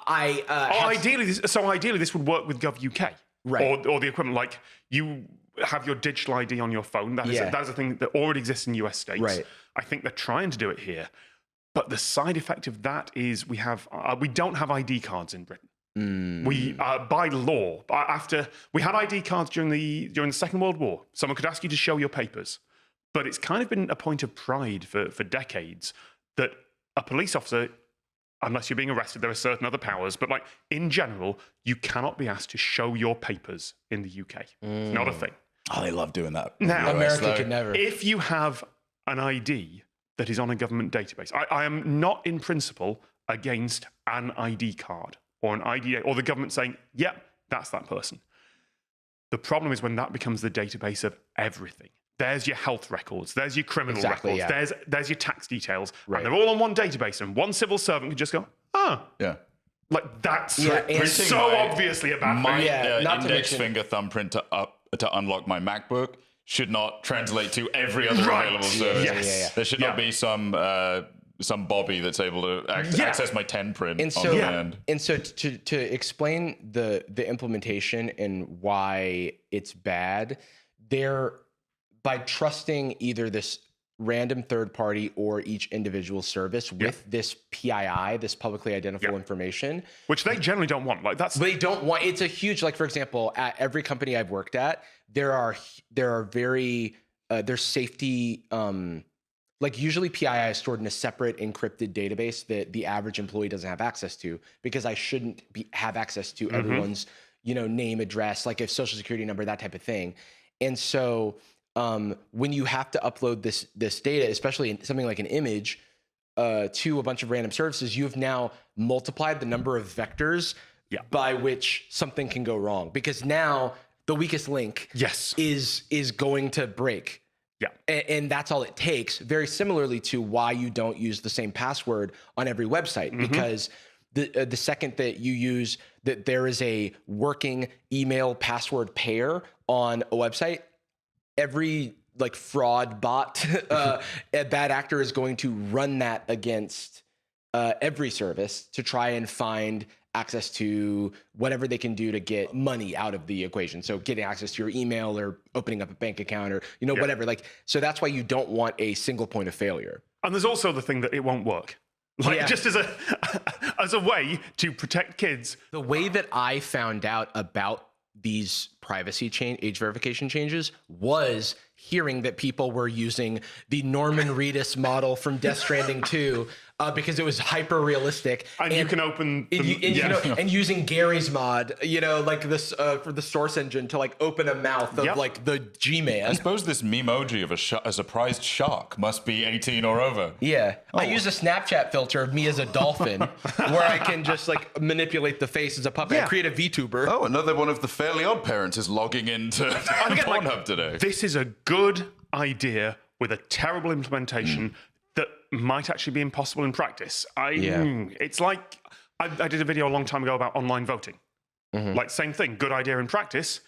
ideally this would work with GovUK, right? Or the equivalent. Like you have your digital ID on your phone. That is a thing that already exists in US states. Right. I think they're trying to do it here, but the side effect of that is we don't have ID cards in Britain. We by law, after we had ID cards during the Second World War, someone could ask you to show your papers, but it's kind of been a point of pride for decades that a police officer, unless you're being arrested, there are certain other powers, but like in general, you cannot be asked to show your papers in the UK. It's not a thing. Oh, they love doing that. Now, America could never. If you have an ID that is on a government database, I am not in principle against an ID card or an ID or the government saying, yep, that's that person. The problem is when that becomes the database of everything. There's your health records, there's your criminal records, there's your tax details, and they're all on one database, and one civil servant can just go, yeah. Like that's so obviously a bad thing. My index finger thumbprint to unlock my MacBook should not translate to every other available service. Yes. There should not be some Bobby that's able to access my 10 print on demand. And so to explain the implementation and why it's bad, by trusting either this random third party or each individual service with this PII, this publicly identifiable information, which they generally don't want. Like they don't want. It's a huge, like for example, at every company I've worked at, there's safety. Like usually PII is stored in a separate encrypted database that the average employee doesn't have access to, because I shouldn't have access to everyone's name, address, like if social security number, that type of thing. And so when you have to upload this data, especially in something like an image, to a bunch of random services, you've now multiplied the number of vectors by which something can go wrong, because now the weakest link is going to break. Yeah. And that's all it takes. Very similarly to why you don't use the same password on every website, because the second that you use that there is a working email password pair on a website, every like fraud bot, a bad actor is going to run that against every service to try and find access to whatever they can do to get money out of the equation. So getting access to your email or opening up a bank account or, whatever. Like, so that's why you don't want a single point of failure. And there's also the thing that it won't work. Like just as a way to protect kids. The way that I found out about these privacy age verification changes was hearing that people were using the Norman Reedus model from Death Stranding 2 because it was hyper realistic. And you can open and using Gary's mod, like this for the source engine to like open a mouth of like the G-Man. I suppose this memoji of a surprised shark must be 18 or over. Yeah. I use a Snapchat filter of me as a dolphin where I can just like manipulate the face as a puppet and create a VTuber. Oh, another one of the Fairly Odd Parents is logging into Pornhub today. This is a good idea with a terrible implementation that might actually be impossible in practice. It's like I did a video a long time ago about online voting. Like same thing, good idea in practice.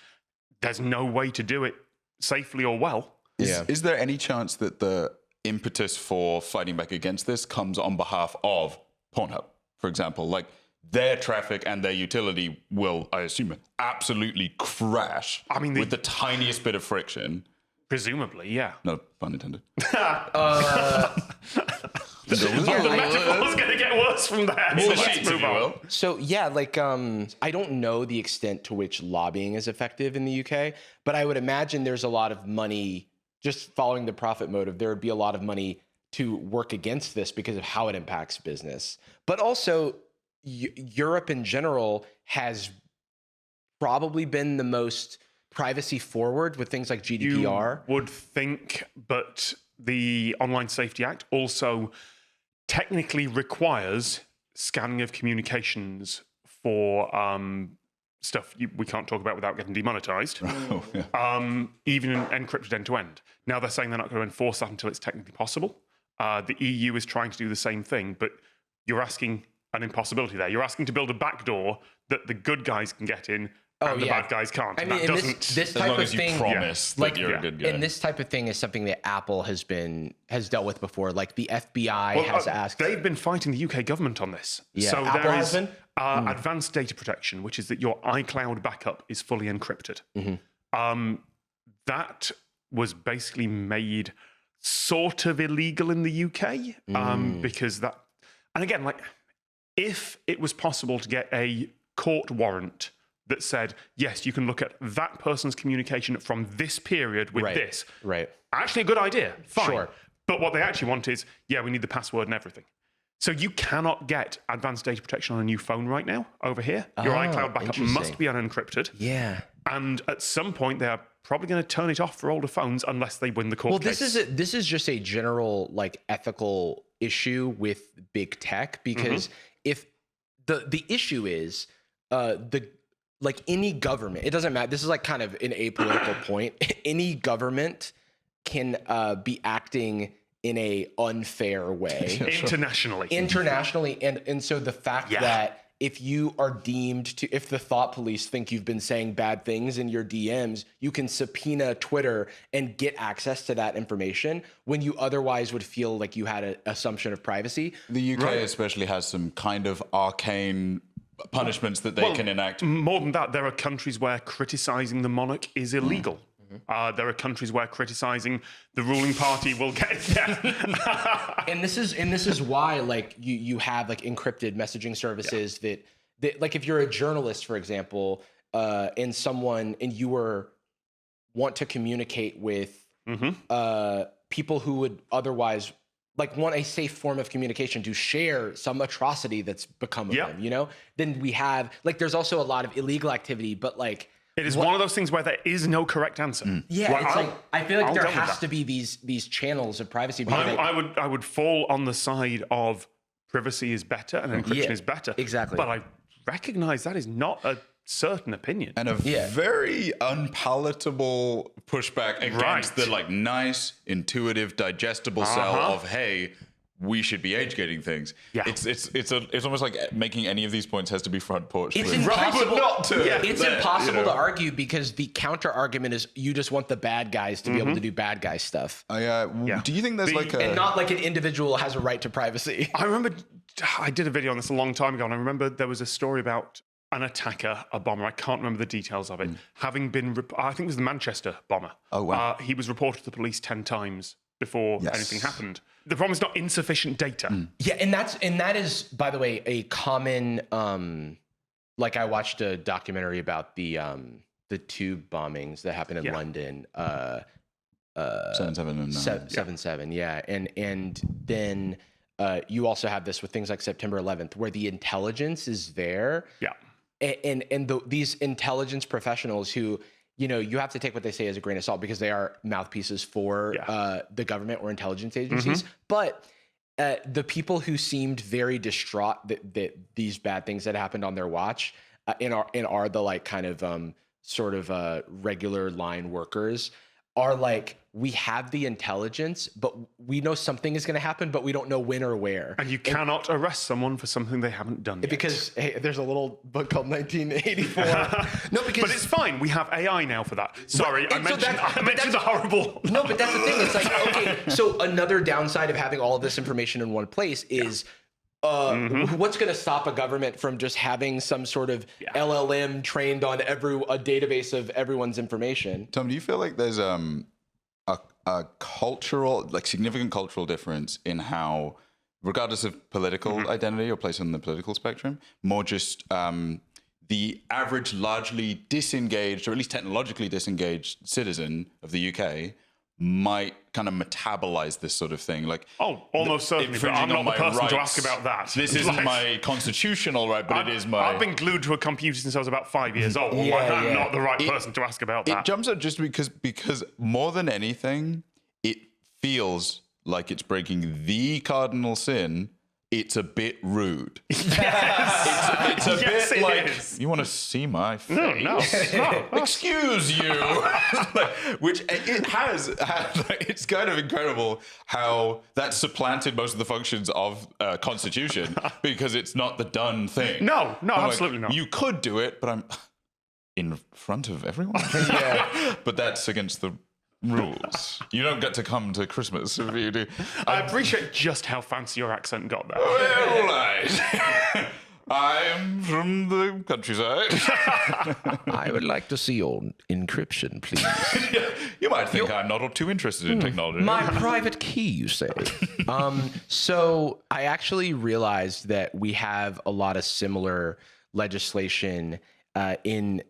There's no way to do it safely or well. Is there any chance that the impetus for fighting back against this comes on behalf of Pornhub, for example? Like their traffic and their utility will, I assume, absolutely crash with the tiniest bit of friction. Presumably, yeah. No pun intended. The metaphor's going to get worse from there. Well, Let's sheets, if move you on. will. So yeah, like I don't know the extent to which lobbying is effective in the UK, but I would imagine there's a lot of money just following the profit motive. There would be a lot of money to work against this because of how it impacts business. But also Europe in general has probably been the most privacy forward with things like GDPR. You would think, but the Online Safety Act also technically requires scanning of communications for stuff we can't talk about without getting demonetized, even encrypted end to end. Now they're saying they're not going to enforce that until it's technically possible. The EU is trying to do the same thing, but you're asking an impossibility there. You're asking to build a backdoor that the good guys can get in and the bad guys can't. I mean, that this type of thing, promise that you're a good guy. And this type of thing is something that Apple has dealt with before. Like the FBI has asked. They've been fighting the UK government on this. Yeah, so Apple there has is been? advanced data protection, which is that your iCloud backup is fully encrypted. That was basically made sort of illegal in the UK because that, and again, like if it was possible to get a court warrant that said, yes, you can look at that person's communication from this period with this. Right. Actually, a good idea. Fine. Sure. But what they actually want is, we need the password and everything. So you cannot get advanced data protection on a new phone right now over here. Your iCloud backup must be unencrypted. Yeah. And at some point, they are probably going to turn it off for older phones unless they win the court case. This is just a general like ethical issue with big tech because if the issue is like any government, it doesn't matter. This is like kind of an apolitical point. Any government can be acting in a unfair way internationally. And so the fact that if you are deemed to, if the thought police think you've been saying bad things in your DMs, you can subpoena Twitter and get access to that information when you otherwise would feel like you had an assumption of privacy. The UK especially has some kind of arcane punishments that they can enact. More than that, there are countries where criticizing the monarch is illegal. There are countries where criticizing the ruling party will get and this is why like you have like encrypted messaging services that like if you're a journalist, for example, and you want to communicate with people who would otherwise like want a safe form of communication to share some atrocity that's become of them, then we have like there's also a lot of illegal activity, but like it is one of those things where there is no correct answer. Yeah, it's like I feel like there has to be these channels of privacy. I would fall on the side of privacy is better and encryption is better. Exactly. But I recognize that is not a certain opinion. And a very unpalatable pushback against the like nice, intuitive, digestible sell of, hey, we should be age gating things. Yeah. It's almost like making any of these points has to be front porch. It's impossible not to. It's impossible to argue because the counter argument is you just want the bad guys to be able to do bad guy stuff. Do you think there's and not like an individual has a right to privacy? I remember I did a video on this a long time ago, and I remember there was a story about an attacker, a bomber. I can't remember the details of it. Having been, I think it was the Manchester bomber. Oh wow! He was reported to the police 10 times before anything happened. The problem is not insufficient data. Yeah, and that is, by the way, a common. Like I watched a documentary about the tube bombings that happened in London. 7/7 and 7/7, yeah, and then you also have this with things like September 11th, where the intelligence is there. Yeah, and these intelligence professionals who. You have to take what they say as a grain of salt because they are mouthpieces for the government or intelligence agencies. But the people who seemed very distraught that these bad things that happened on their watch and are the like kind of sort of regular line workers are like, we have the intelligence, but we know something is going to happen, but we don't know when or where. And you cannot arrest someone for something they haven't done yet. Because there's a little book called 1984. But it's fine. We have AI now for that. Sorry, I mentioned the horrible... No, but that's the thing. It's like, okay, so another downside of having all of this information in one place is... what's going to stop a government from just having some sort of LLM trained on a database of everyone's information? Tom, do you feel like there's a cultural, like significant cultural difference in how regardless of political identity or place on the political spectrum, more just the average largely disengaged, or at least technologically disengaged citizen of the UK might kind of metabolize this sort of thing. Like, almost certainly, but I'm not the person to ask about that. This isn't my constitutional right, but it is my... I've been glued to a computer since I was about 5 years old. I'm not the right person to ask about that. It jumps up just because more than anything, it feels like it's breaking the cardinal sin. It's a bit rude. Yes. It's a Yes, bit it like, is. you want to see my face? No. Excuse you. Which it has, it's kind of incredible how that supplanted most of the functions of Constitution because it's not the done thing. No, I'm absolutely like, not. You could do it, but I'm in front of everyone. But that's against the rules. You don't get to come to Christmas if you do. I appreciate just how fancy your accent got there. Well, I'm from the countryside. I would like to see your encryption, please. You might think I'm not too interested in technology. My private key, you say. So I actually realized that we have a lot of similar legislation in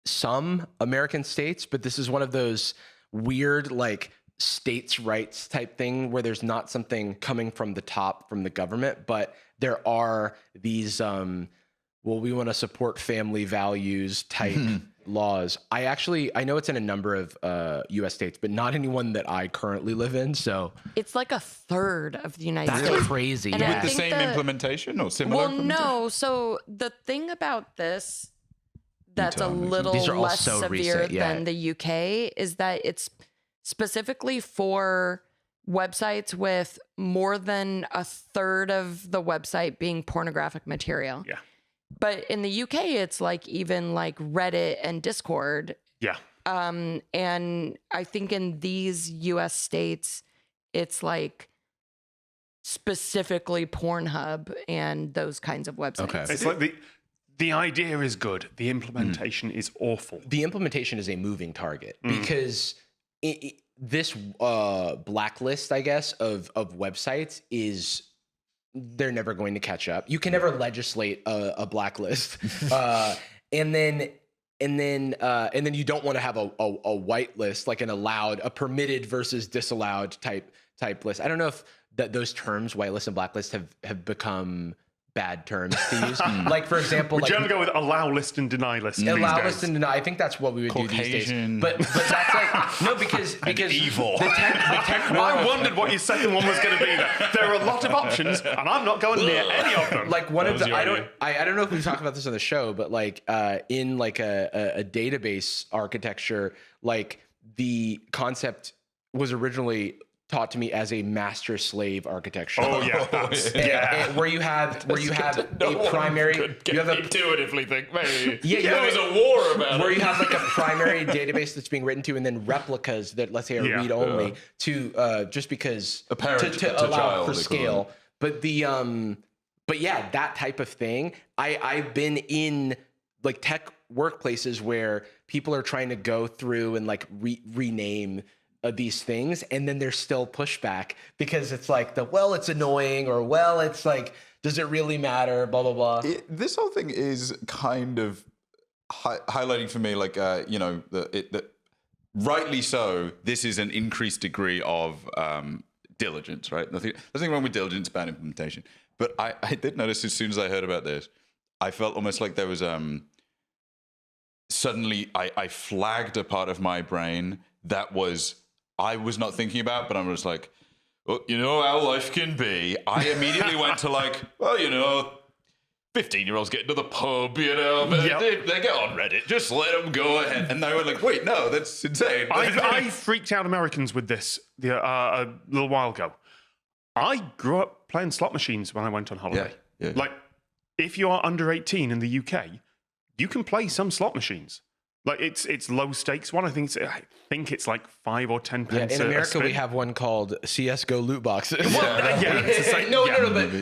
some American states, but this is one of those weird, like, states' rights type thing where there's not something coming from the top, from the government, but there are these, we want to support family values type laws. I know it's in a number of U.S. states, but not anyone that I currently live in. So It's like a third of the United States. that's crazy. And I Yeah. With the think same implementation or similar Well, implementation? no. So the thing about this that's a tell me. little These are all less so severe recent, yeah. than the UK is that it's specifically for websites with more than a third of the website being pornographic material. Yeah. But in the UK, it's like even like Reddit and Discord. Yeah. And I think in these US states, it's like specifically Pornhub and those kinds of websites. Okay. It's like the idea is good. The implementation is awful. The implementation is a moving target because this blacklist, I guess, of websites they're never going to catch up. You can never legislate a blacklist, and then you don't want to have a white list, like a permitted versus disallowed type list. I don't know if those terms, whitelist and blacklist, have become bad terms to use. Like, for example, We generally go with allow list and deny list. allow list and deny. I think that's what we would do these days. Caucasian. But that's like no, because evil. The tech world, I wondered what your second one was going to be. There are a lot of options, and I'm not going near any of them. like one of the your I idea? don't know if we've talked about this on the show, but like in like a database architecture, like the concept was originally taught to me as a master slave architecture. Oh yeah, And where you have a primary, you have a intuitively think maybe. Yeah, there was a war about where it. you have like a primary database that's being written to, and then replicas that, let's say, are read only to just because A parent to to allow child, for they call scale. But but yeah, that type of thing. I've been in like tech workplaces where people are trying to go through and like rename these things, and then there's still pushback because it's like it's annoying, or it's like, does it really matter, blah blah blah. This whole thing is kind of highlighting for me, like that rightly so. This is an increased degree of diligence, right? Nothing wrong with diligence about implementation, but I did notice as soon as I heard about this, I felt almost like there was suddenly I flagged a part of my brain that I was not thinking about, but I'm just like, well, you know how life can be. I immediately went to like, 15-year-olds get into the pub, they get on Reddit. Just let them go ahead. And they were like, wait, no, that's insane. I freaked out Americans with this a little while ago. I grew up playing slot machines when I went on holiday. Yeah. Like, if you are under 18 in the UK, you can play some slot machines. Like, it's low stakes one. I think it's like 5 or 10 pence. In America, we have one called CS:GO loot boxes. It's the same. No,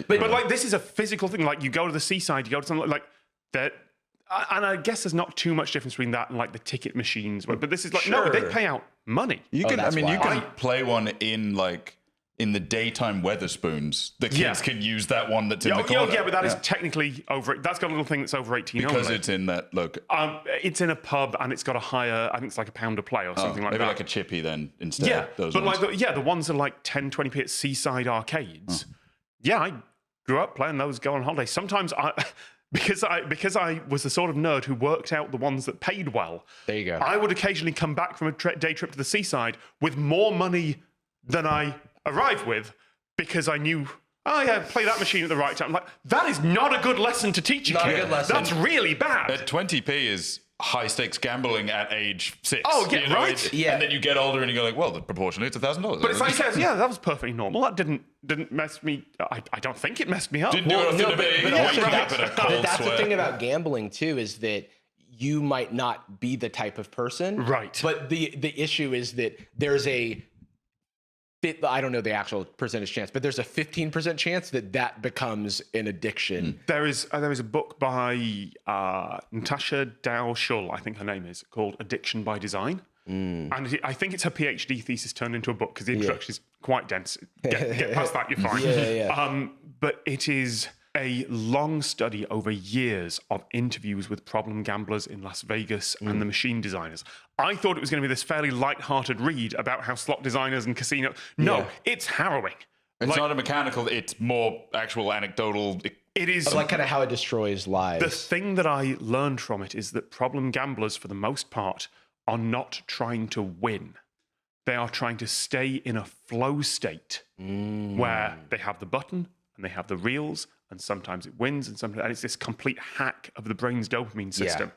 But like, this is a physical thing. Like, you go to the seaside, you go to something like that. And I guess there's not too much difference between that and like the ticket machines. But this is like, no, they pay out money. You can, that's you wild. can play one in like in the daytime Weatherspoons, the kids can use that one that's in the corner. Yeah, but that is technically over. That's got a little thing that's over 18 because only. it's in that look. It's in a pub and it's got a higher. I think it's like £1 a play or something like that. Maybe like a chippy then instead. Yeah, those but ones. like the ones are like 10, 20p at seaside arcades. Yeah, I grew up playing those. Go on holiday. Sometimes because I was the sort of nerd who worked out the ones that paid well. There you go. I would occasionally come back from a day trip to the seaside with more money than I arrived with because I knew. Oh yeah, play that machine at the right time. I'm like, that is not a good lesson to teach a Not a kid. good lesson. That's really bad. At 20p is high stakes gambling at age 6. Oh, yeah, you know, right. Yeah. And then you get older and you go like, well, proportionally it's $1,000. But it's like, yeah, that was perfectly normal. That didn't mess me. I don't think it messed me up. Didn't do anything to me. But also that's the sweat. thing about gambling too, is that you might not be the type of person. Right. But the issue is that there's I don't know the actual percentage chance, but there's a 15% chance that becomes an addiction. There is a book by Natasha Dow Schull, I think her name is, called Addiction by Design. And I think it's her PhD thesis turned into a book because the introduction is quite dense. Get past that, you're fine. But it is a long study over years of interviews with problem gamblers in Las Vegas and the machine designers. I thought it was going to be this fairly light-hearted read about how slot designers and casino. No, it's harrowing. It's not a mechanical, it's more actual anecdotal. It is Like kind of how it destroys lives. the thing that I learned from it is that problem gamblers, for the most part, are not trying to win. They are trying to stay in a flow state where they have the button and they have the reels, and sometimes it wins, and it's this complete hack of the brain's dopamine system.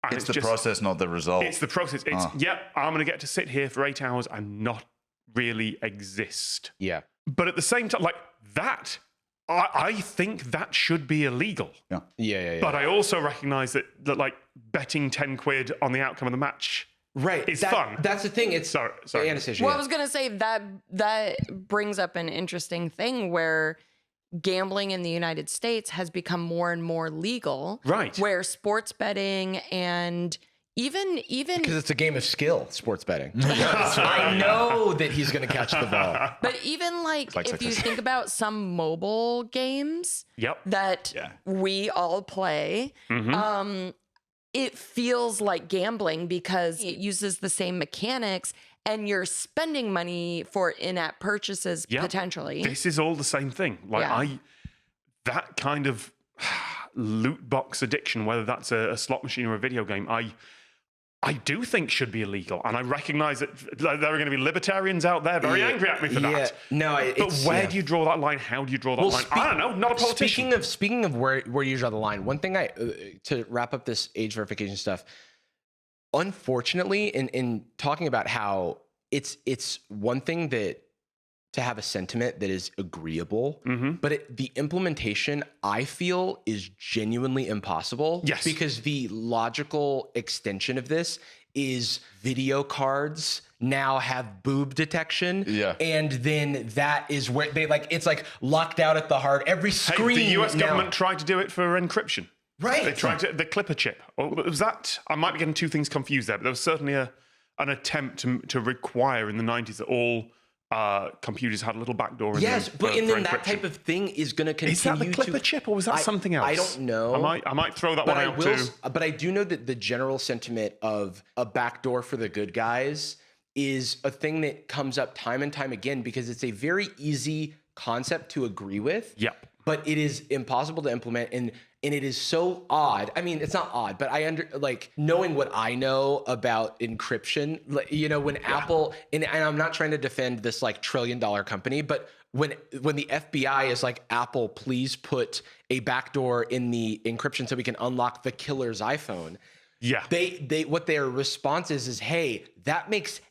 And It's the process, not the result. It's the process. It's I'm going to get to sit here for 8 hours and not really exist. Yeah. But at the same time, like that, I think that should be illegal. Yeah. But I also recognize that like betting 10 quid on the outcome of the match is fun. That's the thing. It's Sorry. Anastasia. Well, I was gonna say that brings up an interesting thing where gambling in the United States has become more and more legal. Right. Where sports betting and even because it's a game of skill, sports betting. I know that he's going to catch the ball. But even like if you think about some mobile games that we all play, it feels like gambling because it uses the same mechanics and you're spending money for in-app purchases potentially. This is all the same thing. Like that kind of loot box addiction, whether that's a slot machine or a video game, I do think should be illegal. And I recognize that there are going to be libertarians out there very angry at me for that. But where do you draw that line? How do you draw that line? I don't know. Not a politician. Speaking of where you draw the line, one thing to wrap up this age verification stuff, unfortunately, in talking about how it's one thing that to have a sentiment that is agreeable, but the implementation, I feel, is genuinely impossible. Yes. Because the logical extension of this is video cards now have boob detection. Yeah. And then that is where they it's like locked out at the heart. Every screen. The US government tried to do it for encryption. Right. They tried the clipper chip. Or was that? I might be getting two things confused there, but there was certainly an attempt to require in the 90s that all computers had a little back door in them. Yes, but then that type of thing is going to continue. Is that the clipper chip or was that something else? I don't know. I might throw that one out too. But I do know that the general sentiment of a backdoor for the good guys is a thing that comes up time and time again because it's a very easy concept to agree with. Yep. But it is impossible to implement, and it is so odd. I mean, it's not odd, but knowing what I know about encryption, when Apple, and I'm not trying to defend this $1 trillion company, but when the FBI is like, Apple, please put a backdoor in the encryption so we can unlock the killer's iPhone. Yeah. They what their response is, hey, that makes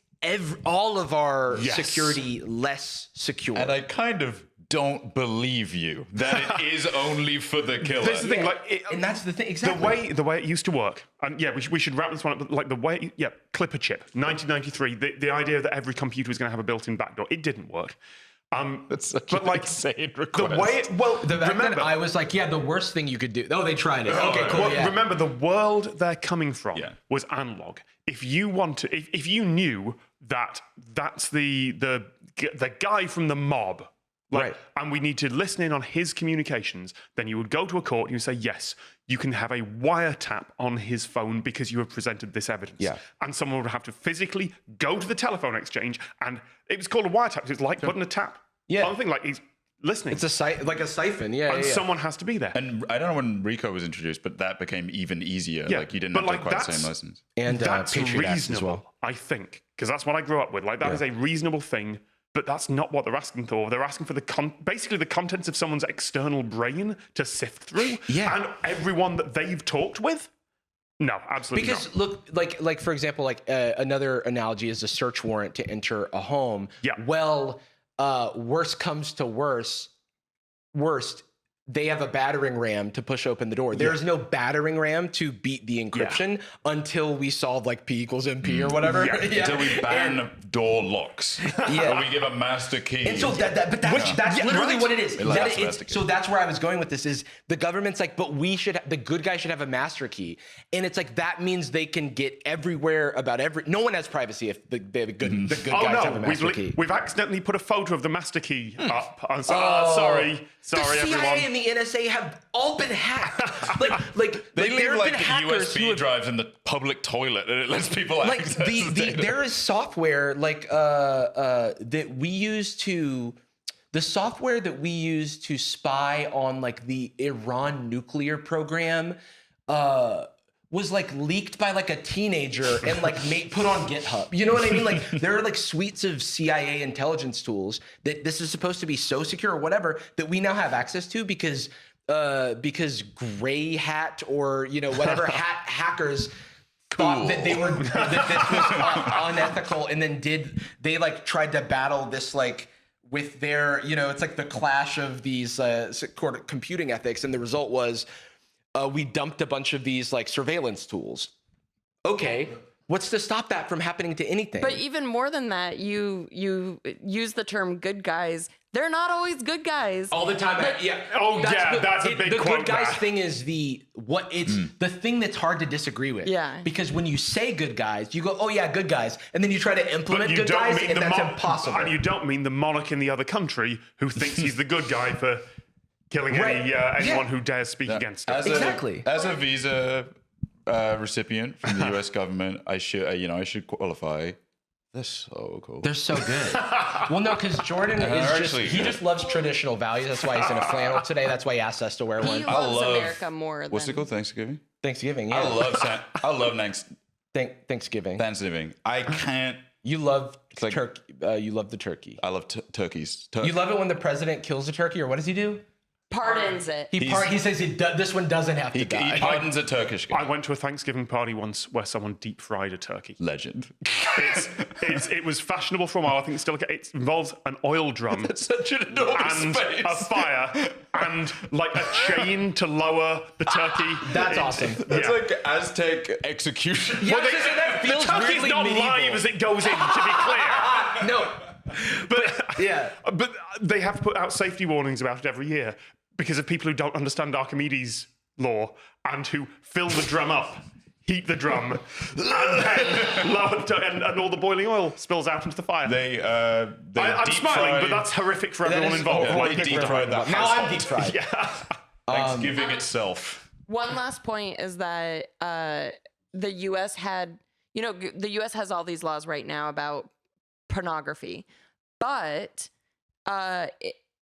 all of our security less secure. And I kind of don't believe you that it is only for the killer. This is the thing, and that's the thing, exactly. The way it used to work, and we should wrap this one up. Like the way, clipper chip, 1993. The idea that every computer was going to have a built-in backdoor, it didn't work. That's such an insane request. The way, remember, I was like, the worst thing you could do. Oh, they tried it. Okay, cool. Well, remember, the world they're coming from was analog. If you want to, if you knew that that's the the guy from the mob. Right. And we need to listen in on his communications. Then you would go to a court and you say, yes, you can have a wiretap on his phone because you have presented this evidence. Yeah. And someone would have to physically go to the telephone exchange, and it was called a wiretap. It's like putting a tap on the thing, like he's listening. It's like a siphon. Yeah. And someone has to be there. And I don't know when Rico was introduced, but that became even easier. Yeah, Like you didn't but have to like quite the same license. And that's Patriot Act reasonable, as well. I think, because that's what I grew up with. Like that is a reasonable thing, but that's not what they're asking for. They're asking for basically the contents of someone's external brain to sift through. Yeah. And everyone that they've talked with. No, absolutely not. Because look, like for example, like another analogy is a search warrant to enter a home. Yeah. Well, worst comes to worst, they have a battering ram to push open the door. There is no battering ram to beat the encryption until we solve like P equals MP or whatever. Yeah. Until we ban door locks. Or we give a master key. And so that's literally what it is. Right. So that's where I was going with this is the government's like, but the good guy should have a master key. And it's like, that means they can get everywhere about no one has privacy if the good guys have a master key. We've accidentally put a photo of the master key up. I'm sorry, The CIA everyone. and the NSA have all been hacked. like They there leave have like been hackers who USB have, drives in the public toilet, and it lets people like access the data. there is software like that we use to the software that we use to spy on like the Iran nuclear program was like leaked by like a teenager and like put on GitHub. You know what I mean? Like there are like suites of CIA intelligence tools that this is supposed to be so secure or whatever that we now have access to because gray hat or whatever hackers thought that they were that this was unethical, and then they like tried to battle this like with their it's like the clash of these computing ethics, and the result was we dumped a bunch of these like surveillance tools. Okay, what's to stop that from happening to anything? But even more than that, you use the term "good guys." They're not always good guys. All the time. That's a big the quote good guys there. thing is the thing that's hard to disagree with. Yeah. Because when you say good guys, you go, oh yeah, good guys, and then you try to implement good guys, and that's impossible. And you don't mean the monarch in the other country who thinks he's the good guy for killing anyone who dares speak against him. As a visa recipient from the U.S. government, I should qualify. They're so cool. They're so good. Well, no, because Jordan he just loves traditional values. That's why he's in a flannel today. That's why he asked us to wear one. He loves America more. What's it called? Thanksgiving. Thanksgiving. Yeah. I love Thanksgiving. Thanksgiving. I can't. You love turkey. You love the turkey. I love turkeys. You love it when the president kills a turkey, or what does he do? Pardons it. He says this one doesn't have to die. He pardons a Turkish guy. I went to a Thanksgiving party once where someone deep fried a turkey. Legend. It was fashionable for a while. I think it involves an oil drum. That's such an enormous and space. a fire and like a chain to lower the turkey. That's awesome. That's like Aztec execution. Yeah, that the feels turkey's weirdly not medieval. live as it goes in, to be clear. No. But they have to put out safety warnings about it every year because of people who don't understand Archimedes' law and who fill the drum up, heat the drum, and then lower and all the boiling oil spills out into the fire. I'm smiling, but that's horrific for everyone involved. They deep fried that. Now I'm deep fried. Yeah. Thanksgiving itself. One last point is that the U.S. had, the U.S. has all these laws right now about pornography, but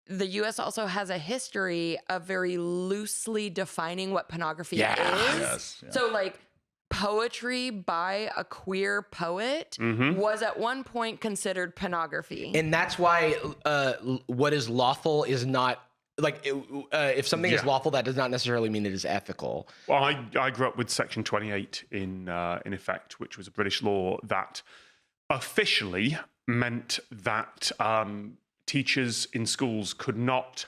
the U.S. also has a history of very loosely defining what pornography is. Yes. So, like, poetry by a queer poet was at one point considered pornography. And that's why what is lawful is not, like, if something is lawful, that does not necessarily mean it is ethical. Well, I grew up with Section 28 in effect, which was a British law that officially meant that teachers in schools could not,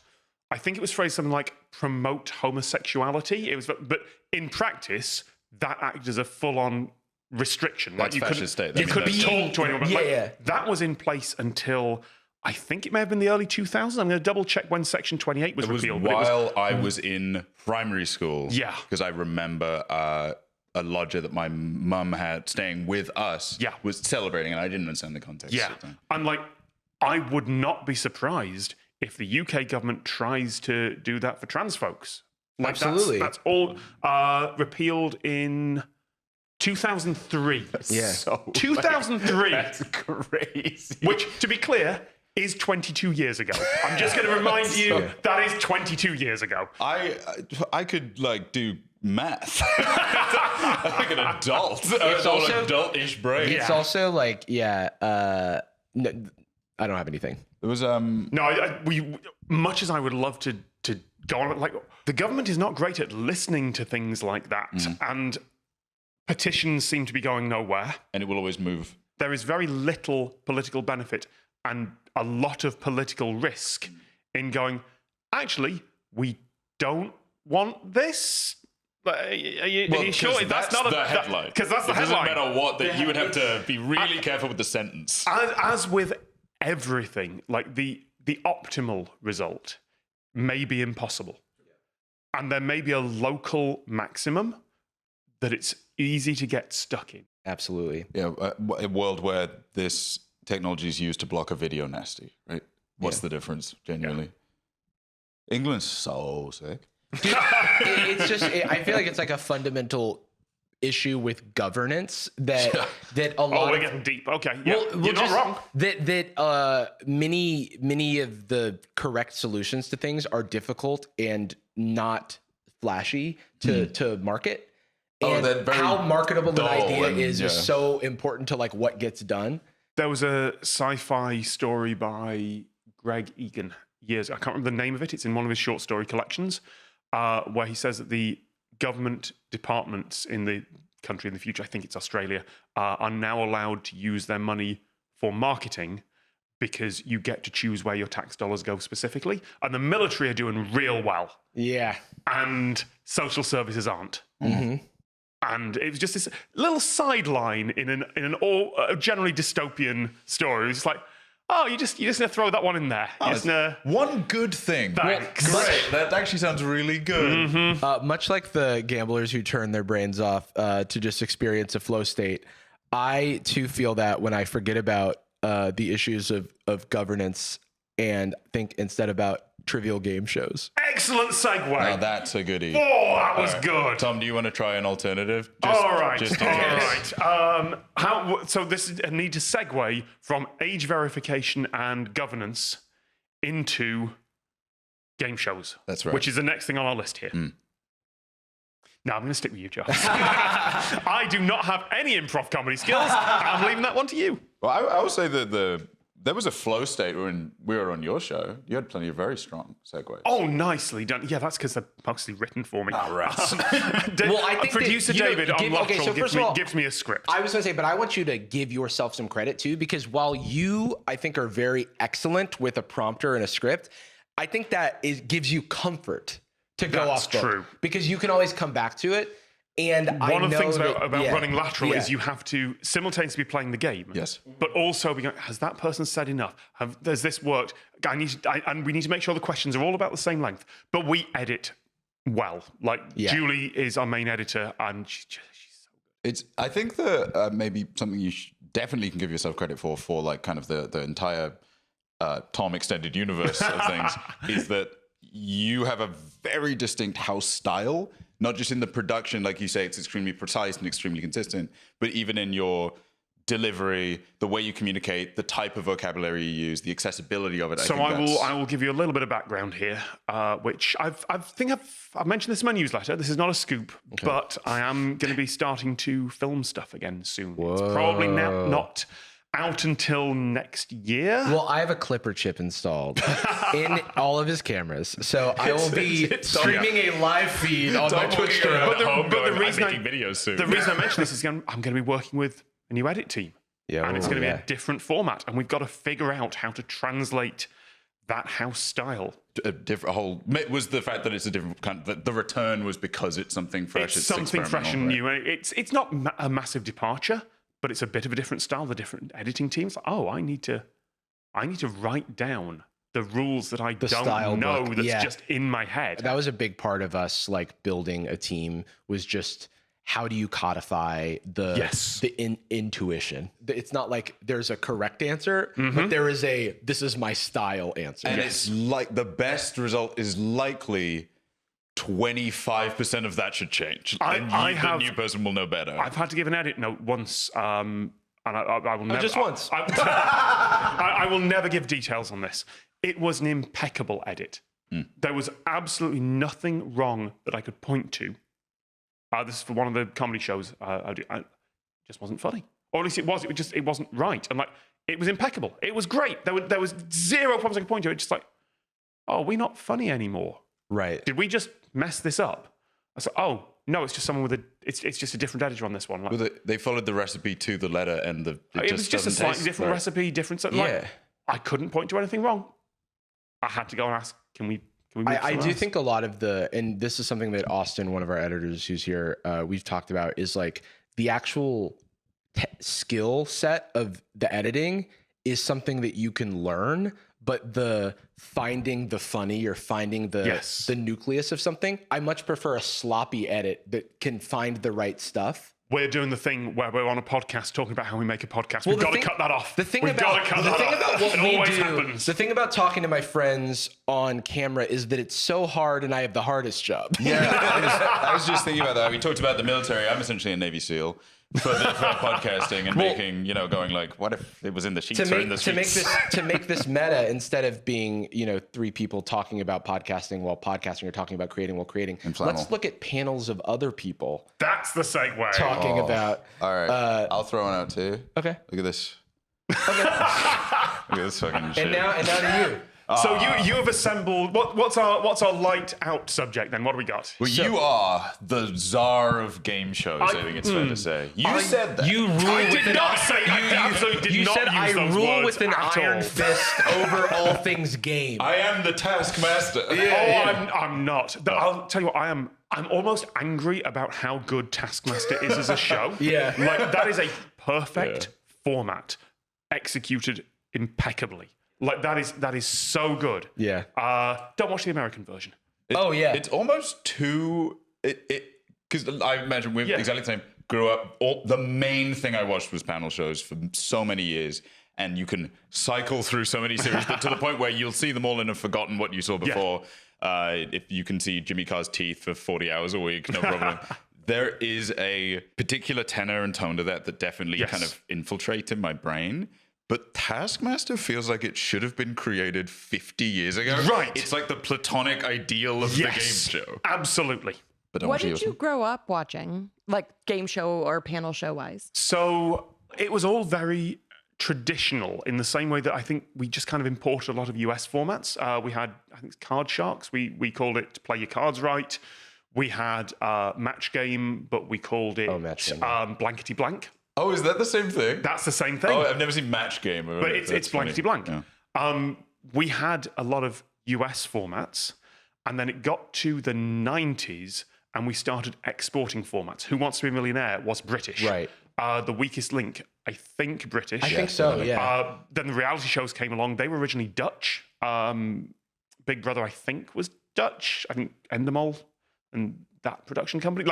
I think it was phrased something like promote homosexuality. It was, but in practice, that acted as a full-on restriction. That's like fascist state. You couldn't talk to anyone. But that was in place until I think it may have been the early 2000s. I'm going to double check when Section 28 was repealed. While I was in primary school. Yeah. Because I remember a lodger that my mum had staying with us was celebrating, and I didn't understand the context. Yeah. At the time. And like, I would not be surprised if the UK government tries to do that for trans folks. Like Absolutely. That's all repealed in 2003. Yeah. So 2003. That's crazy. Which, to be clear, is 22 years ago. I'm just going to remind you that is 22 years ago. I could like do math. Like an adult. It's also adult-ish brain. It's also like, no, I don't have anything. There was No, we much as I would love to go on, like the government is not great at listening to things like that, and petitions seem to be going nowhere. and it will always move. There is very little political benefit and a lot of political risk in going, actually, we don't want this. Are you sure? That's not the headline. Because that's the it headline. doesn't matter what, that you would have to be really careful with the sentence. As with everything, like the optimal result may be impossible. And there may be a local maximum that it's easy to get stuck in. Absolutely. Yeah, a world where this technology is used to block a video nasty, right? What's the difference, genuinely? England's so sick. Dude, it's just, I feel like it's like a fundamental issue with governance that a lot we're of, getting deep. Okay, yeah, well, you're not just wrong. that many of the correct solutions to things are difficult and not flashy to market. And they're very how marketable an dull idea and- is yeah. so important to like what gets done. There was a sci-fi story by Greg Egan years. I can't remember the name of it. It's in one of his short story collections, where he says that the government departments in the country in the future, I think it's Australia, are now allowed to use their money for marketing because you get to choose where your tax dollars go specifically. And the military are doing real well, Yeah. and social services aren't. Mm-hmm. And it was just this little sideline in an all generally dystopian story. It's like, oh, you just gonna throw that one in there. You're just gonna- One good thing. Thanks. Great. That actually sounds really good. Much like the gamblers who turn their brains off to just experience a flow state, I too feel that when I forget about the issues of governance and think instead about trivial game shows. Excellent segue. Now that's a goodie. Oh, that was good. Tom, do you want to try an alternative? All right. Just in All case. right. So this is a need to segue from age verification and governance into game shows. That's right. Which is the next thing on our list here. Now I'm going to stick with you, Jarvis. I do not have any improv comedy skills. I'm leaving that one to you. Well, I would say that there was a flow state when we were on your show. You had plenty of very strong segues. Oh, nicely done. Yeah, that's because they're mostly written for me. All right. Well, I think producer that, you know, David on okay, so Lateral first of all, gives me a script. I was going to say, but I want you to give yourself some credit too, because while you, I think, are very excellent with a prompter and a script, I think that gives you comfort to go That's off book, true. because you can always come back to it. And One of the things that- about yeah, running lateral yeah. is you have to simultaneously be playing the game. Yes. But also be going, has that person said enough? Does this worked? And we need to make sure the questions are all about the same length. But we edit well. Like Julie is our main editor, and she's so good. I think that maybe something you definitely can give yourself credit for like kind of the entire Tom extended universe of things is that you have a very distinct house style, not just in the production, like you say, it's extremely precise and extremely consistent, but even in your delivery, the way you communicate, the type of vocabulary you use, the accessibility of it. I will give you a little bit of background here, which I've mentioned this in my newsletter. This is not a scoop, but I am going to be starting to film stuff again soon. It's probably not out until next year. Well, I have a clipper chip installed in all of his cameras, so I will be streaming a live feed on my Twitch channel. But the reason I'm making videos soon. The reason I mention this is I'm going to be working with a new edit team. Yeah, and it's going to be a different format, and we've got to figure out how to translate that house style. A different whole was the fact that it's a different kind. The return was because it's something fresh. It's something fresh and new, and it's not a massive departure, but it's a bit of a different style. The different editing teams. Oh, I need to write down the rules that I don't know. Book. That's just in my head. That was a big part of us like building a team, was just how do you codify the intuition? It's not like there's a correct answer, but there is this is my style answer. And it's like the best result is likely 25% of that should change. The new person will know better. I've had to give an edit note once, and I will never. Just once. I will never give details on this. It was an impeccable edit. There was absolutely nothing wrong that I could point to. This is for one of the comedy shows I do. It just wasn't funny, or at least it was. It wasn't right, and it was impeccable. It was great. There was zero problems I could point to. It's just like, oh, we're not funny anymore. Right? Did we just mess this up? I said, oh no, it's just someone with it's just a different editor on this one. Well, they followed the recipe to the letter, and it was just a slightly different recipe, different. Yeah. I couldn't point to anything wrong. I had to go and ask, can we I do think a lot of and this is something that Austin, one of our editors who's here, we've talked about, is like the actual skill set of the editing is something that you can learn, but the finding the funny or finding the nucleus of something, I much prefer a sloppy edit that can find the right stuff. We're doing the thing where we're on a podcast talking about how we make a podcast. We've got to cut that off. The thing about what we do, the thing about talking to my friends on camera is that it's so hard, and I have the hardest job. Yeah, I was just thinking about that. We talked about the military. I'm essentially a Navy SEAL for podcasting and making, going like, what if it was in the sheets or in the streets? To make this meta, instead of being, three people talking about podcasting while podcasting or talking about creating while creating, let's look at panels of other people. That's the segue. Talking about. All right, I'll throw one out too. Okay. Look at this. Okay. Look at this fucking shit. And now to you. So you have assembled. What's our light out subject then? What do we got? Well, you are the czar of game shows. I think it's fair to say. You said that. You rule. I did not say. I absolutely did you not said use I those rule words with an at iron all. fist over all things game. I am the taskmaster. I'm not. I'll tell you what. I'm almost angry about how good Taskmaster is as a show. Yeah. Like that is a perfect format, executed impeccably. Like that is so good. Yeah. Don't watch the American version. It's almost too because I imagine we're exactly the same. Grew up. The main thing I watched was panel shows for so many years, and you can cycle through so many series, but to the point where you'll see them all and have forgotten what you saw before. If you can see Jimmy Carr's teeth for 40 hours a week, no problem. There is a particular tenor and tone to that definitely kind of infiltrated my brain. But Taskmaster feels like it should have been created 50 years ago. Right. It's like the platonic ideal of the game show. Absolutely. But what did you grow up watching? Like game show or panel show wise? So it was all very traditional in the same way that I think we just kind of imported a lot of US formats. We had, I think, Card Sharks. We called it Play Your Cards Right. We had Match Game, but we called it Blankety Blank. Oh, is that the same thing? That's the same thing. Oh, I've never seen Match Game. But it's Blankety Blank. Yeah. We had a lot of US formats, and then it got to the 90s, and we started exporting formats. Who Wants to Be a Millionaire was British. Right. The Weakest Link, I think British. I think so, yeah. Then the reality shows came along. They were originally Dutch. Big Brother, I think, was Dutch. I think Endemol and that production company.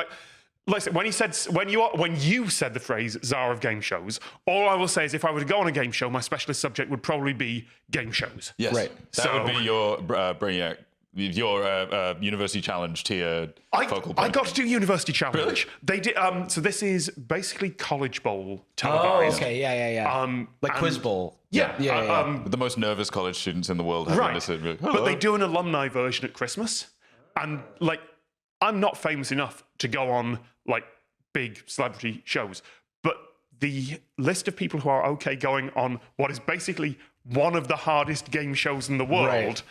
Listen, when you said the phrase "czar of game shows," all I will say is, if I were to go on a game show, my specialist subject would probably be game shows. Yes, right. That would be your Brainiac, your University Challenge tier focal point. I got to do University Challenge. Really? They did. So this is basically College Bowl televised. Oh, okay, yeah. Like Quiz Bowl. Yeah. The most nervous college students in the world having to sit. But they do an alumni version at Christmas, and I'm not famous enough to go on big celebrity shows, but the list of people who are okay going on what is basically one of the hardest game shows in the world,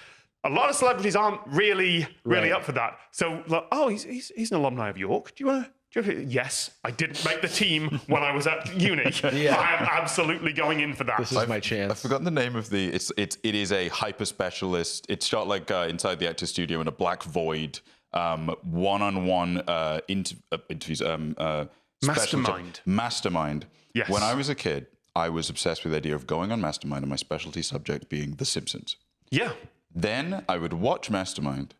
a lot of celebrities aren't really up for that. So, he's an alumni of York. Do you want to? Yes, I didn't make the team when I was at uni. I am absolutely going in for that. This is my chance. I've forgotten the name of it is a hyper specialist. It's shot inside the actor studio in a black void. One-on-one interviews. Mastermind. Yes. When I was a kid, I was obsessed with the idea of going on Mastermind and my specialty subject being The Simpsons. Yeah. Then I would watch Mastermind,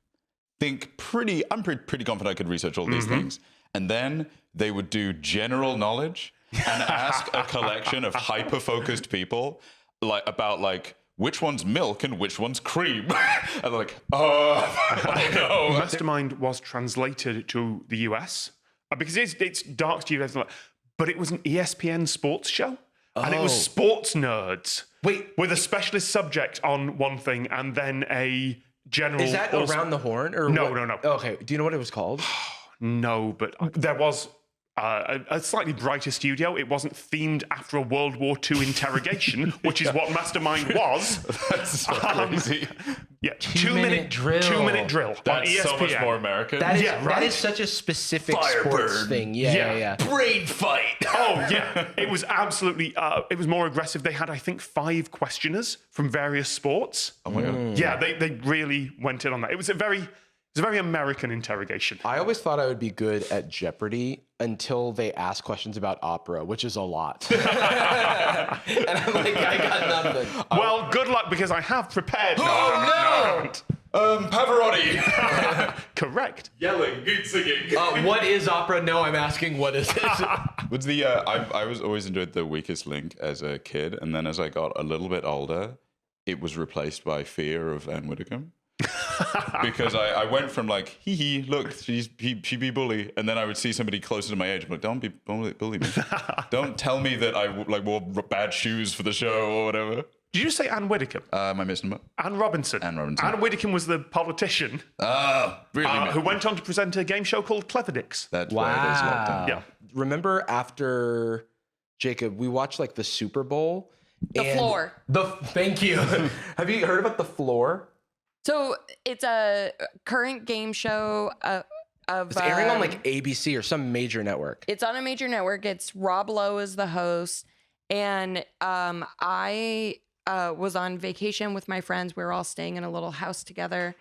I'm pretty confident I could research all these things, and then they would do general knowledge and ask a collection of hyper-focused people about which one's milk and which one's cream. And they're like, oh no. Mastermind was translated to the US because it's dark studios, but it was an ESPN sports show. And it was sports nerds. Wait, with a specialist subject on one thing and then a general. Is that Around the Horn? Or No. Okay. Do you know what it was called? No, but there was a slightly brighter studio. It wasn't themed after a World War II interrogation, which is what Mastermind was. That's so crazy. Yeah, 2-minute drill. 2-minute drill. That's on ESPN. so much more American. That is such a specific sports thing. Yeah. Brain fight. Oh, yeah. It was absolutely, it was more aggressive. They had, I think, 5 questioners from various sports. Oh my God. Yeah, they really went in on that. It was a very American interrogation. I always thought I would be good at Jeopardy until they ask questions about opera, which is a lot. And I'm like, I got nothing. Well, good luck because I have prepared. Oh no! Pavarotti. Correct. Yelling, good singing. What is opera? No, I'm asking what is it? Was the I was always enjoyed The Weakest Link as a kid, and then as I got a little bit older, it was replaced by Fear of Anne Widdecombe. Because I went from like, hee, look, she be bully, and then I would see somebody closer to my age. I'm like, don't bully me. Don't tell me that I wore bad shoes for the show or whatever. Did you say Anne Widdecombe? My miss number. Anne Robinson. Anne Widdecombe was the politician Really? who went on to present a game show called Clever Dicks. That's why it is locked down. Yeah. Remember after Jacob, we watched like the Super Bowl. The Floor. Thank you. Have you heard about The Floor? So it's a current game show It's airing on like ABC or some major network. It's on a major network. It's Rob Lowe is the host, and I was on vacation with my friends. We were all staying in a little house together,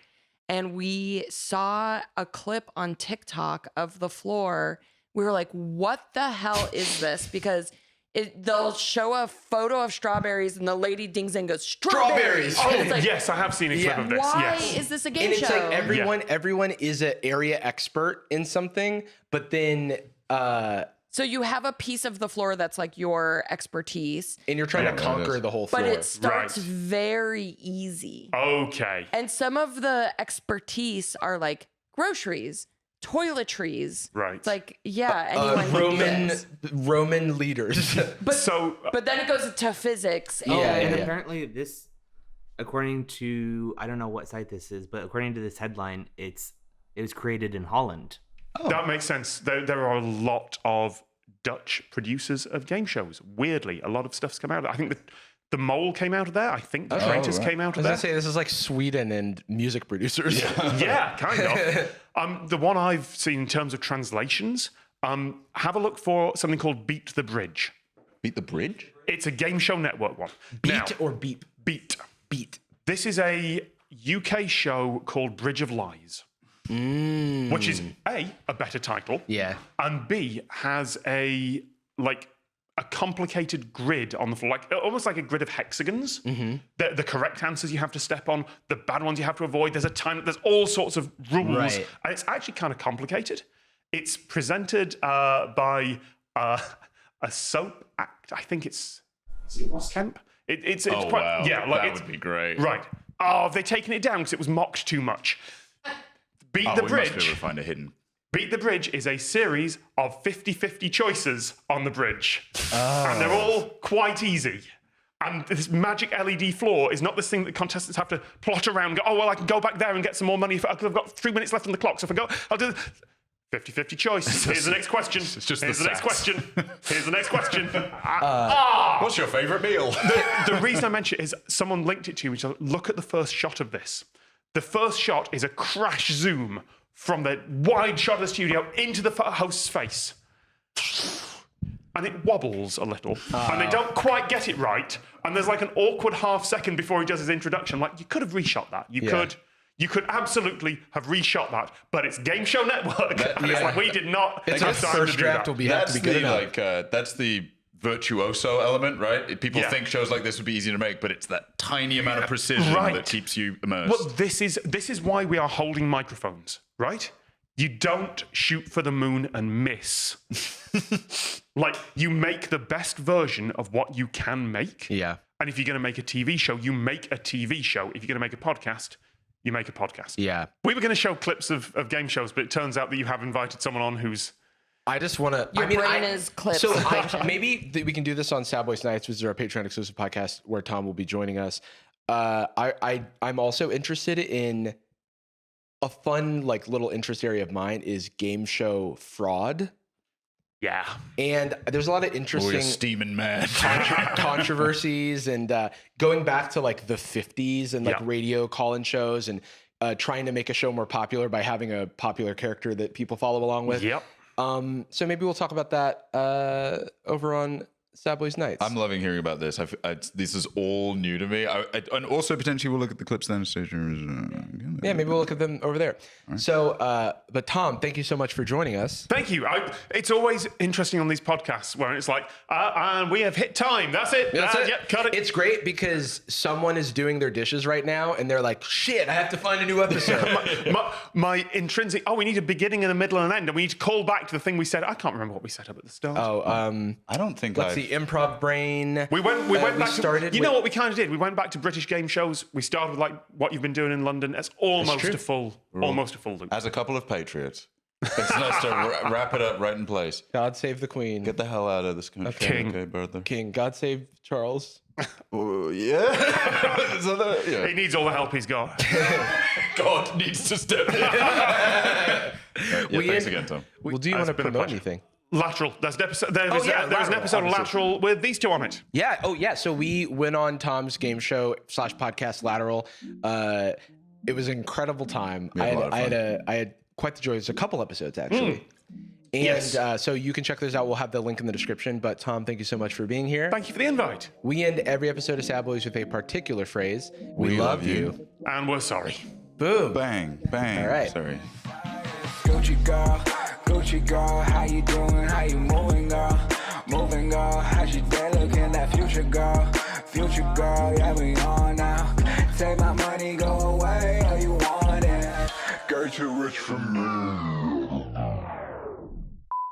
and we saw a clip on TikTok of The Floor. We were like, "What the hell is this?" Because they'll show a photo of strawberries and the lady dings and goes, strawberries. Oh, it's like, yes, I have seen a clip of this. Why yes. is this a game and show? it's like everyone is an area expert in something, but then so you have a piece of The Floor that's like your expertise. And you're trying to conquer the whole floor. But it starts very easy. Okay. And some of the expertise are like groceries, toiletries. Right. It's like, anyone can do this. Roman leaders. But then it goes to physics. And apparently this, according to, I don't know what site this is, but according to this headline, it was created in Holland. Oh. That makes sense. There are a lot of Dutch producers of game shows. Weirdly, a lot of stuff's come out of it. I think the Mole came out of there. I think the Traitors came out of there. I was going to say, this is like Sweden and music producers. Yeah, kind of. The one I've seen in terms of translations, have a look for something called Beat the Bridge. Beat the Bridge? It's a game show network one. Beat or beep? Beat. Beat. This is a UK show called Bridge of Lies. Which is A, a better title. Yeah. And B, has a complicated grid on the floor, almost like a grid of hexagons. Mm-hmm. The correct answers you have to step on, the bad ones you have to avoid. There's all sorts of rules. Right. And it's actually kind of complicated. It's presented by a soap act. I think it's Ross Kemp. It's quite, wow. Yeah, that would be great. Right. Oh, have they taken it down because it was mocked too much? Beat the we must be able Bridge. to find a hidden. Beat the Bridge is a series of 50-50 choices on the bridge. And they're all quite easy. And this magic LED floor is not this thing that contestants have to plot around and go, oh, well, I can go back there and get some more money. I've got 3 minutes left on the clock. So if I go, I'll do 50-50 choice. Here's the next question. It's just Here's the the next question. Here's the next question. What's your favorite meal? The reason I mention it is someone linked it to me. So look at the first shot of this. The first shot is a crash zoom from the wide shot of the studio into the host's face. And it wobbles a little. And they don't quite get it right. And there's like an awkward half second before he does his introduction. Like, you could have reshot that. You could absolutely have reshot that. But it's Game Show Network. And it's like, we did not It's have time first to do draft that. will have to be good enough. That's the virtuoso element, right? People think shows like this would be easy to make, but it's that tiny amount of precision that keeps you immersed. Well, this is why we are holding microphones, right? you don't shoot for the moon and miss. Like, you make the best version of what you can make. Yeah. And if you're going to make a TV show, you make a TV show. If you're going to make a podcast, you make a podcast. Yeah. We were going to show clips of game shows, but it turns out that you have invited someone on who's... I just want to... Your brain is clips. So maybe we can do this on Boyz Nightz, which is our Patreon exclusive podcast where Tom will be joining us. I'm also interested in a fun, like, little interest area of mine is game show fraud. Yeah. And there's a lot of interesting steaming mad controversies and going back to like the 50s and like Yeah. radio call-in shows and trying to make a show more popular by having a popular character that people follow along with. Yep. So maybe we'll talk about that over on Boyz Nightz. I'm loving hearing about this. This is all new to me. And also potentially we'll look at the clips then. Yeah, maybe we'll look at them over there. Right. So, but Tom, thank you so much for joining us. Thank you. It's always interesting on these podcasts where it's like, and we have hit time. That's it. That's it. Yep, cut it. It's great because someone is doing their dishes right now and they're like, shit, I have to find a new episode. my intrinsic, we need a beginning and a middle and an end. And we need to call back to the thing we said. I can't remember what we said up at the start. I don't think let's see, improv brain. We went back started. You know what we kind of did? We went back to British game shows. We started with like what you've been doing in London. It's almost a full loop. As a couple of patriots, it's nice to wrap it up right in place. God save the Queen. Get the hell out of this country. King. Okay, brother. King. God save Charles. Yeah. He needs all the help he's got. God needs to step in. Thanks again, Tom. Well, do you want to promote anything? Lateral. There's an episode. There's an episode of Lateral with these two on it. Yeah. Oh, yeah. So we went on Tom's game show / podcast Lateral. It was an incredible time. I had quite the joy. There's a couple episodes actually. And Yes. So you can check those out. We'll have the link in the description. But Tom, thank you so much for being here. Thank you for the invite. We end every episode of Sad Boys with a particular phrase. We love you. And we're sorry. Boom. Bang, bang. All right. Sorry. Gucci girl, how you doing? How you moving, girl? Moving, girl. How's your day looking? That future girl, yeah, we on now. Take my money, go away, or you want it? Girl, too rich for me.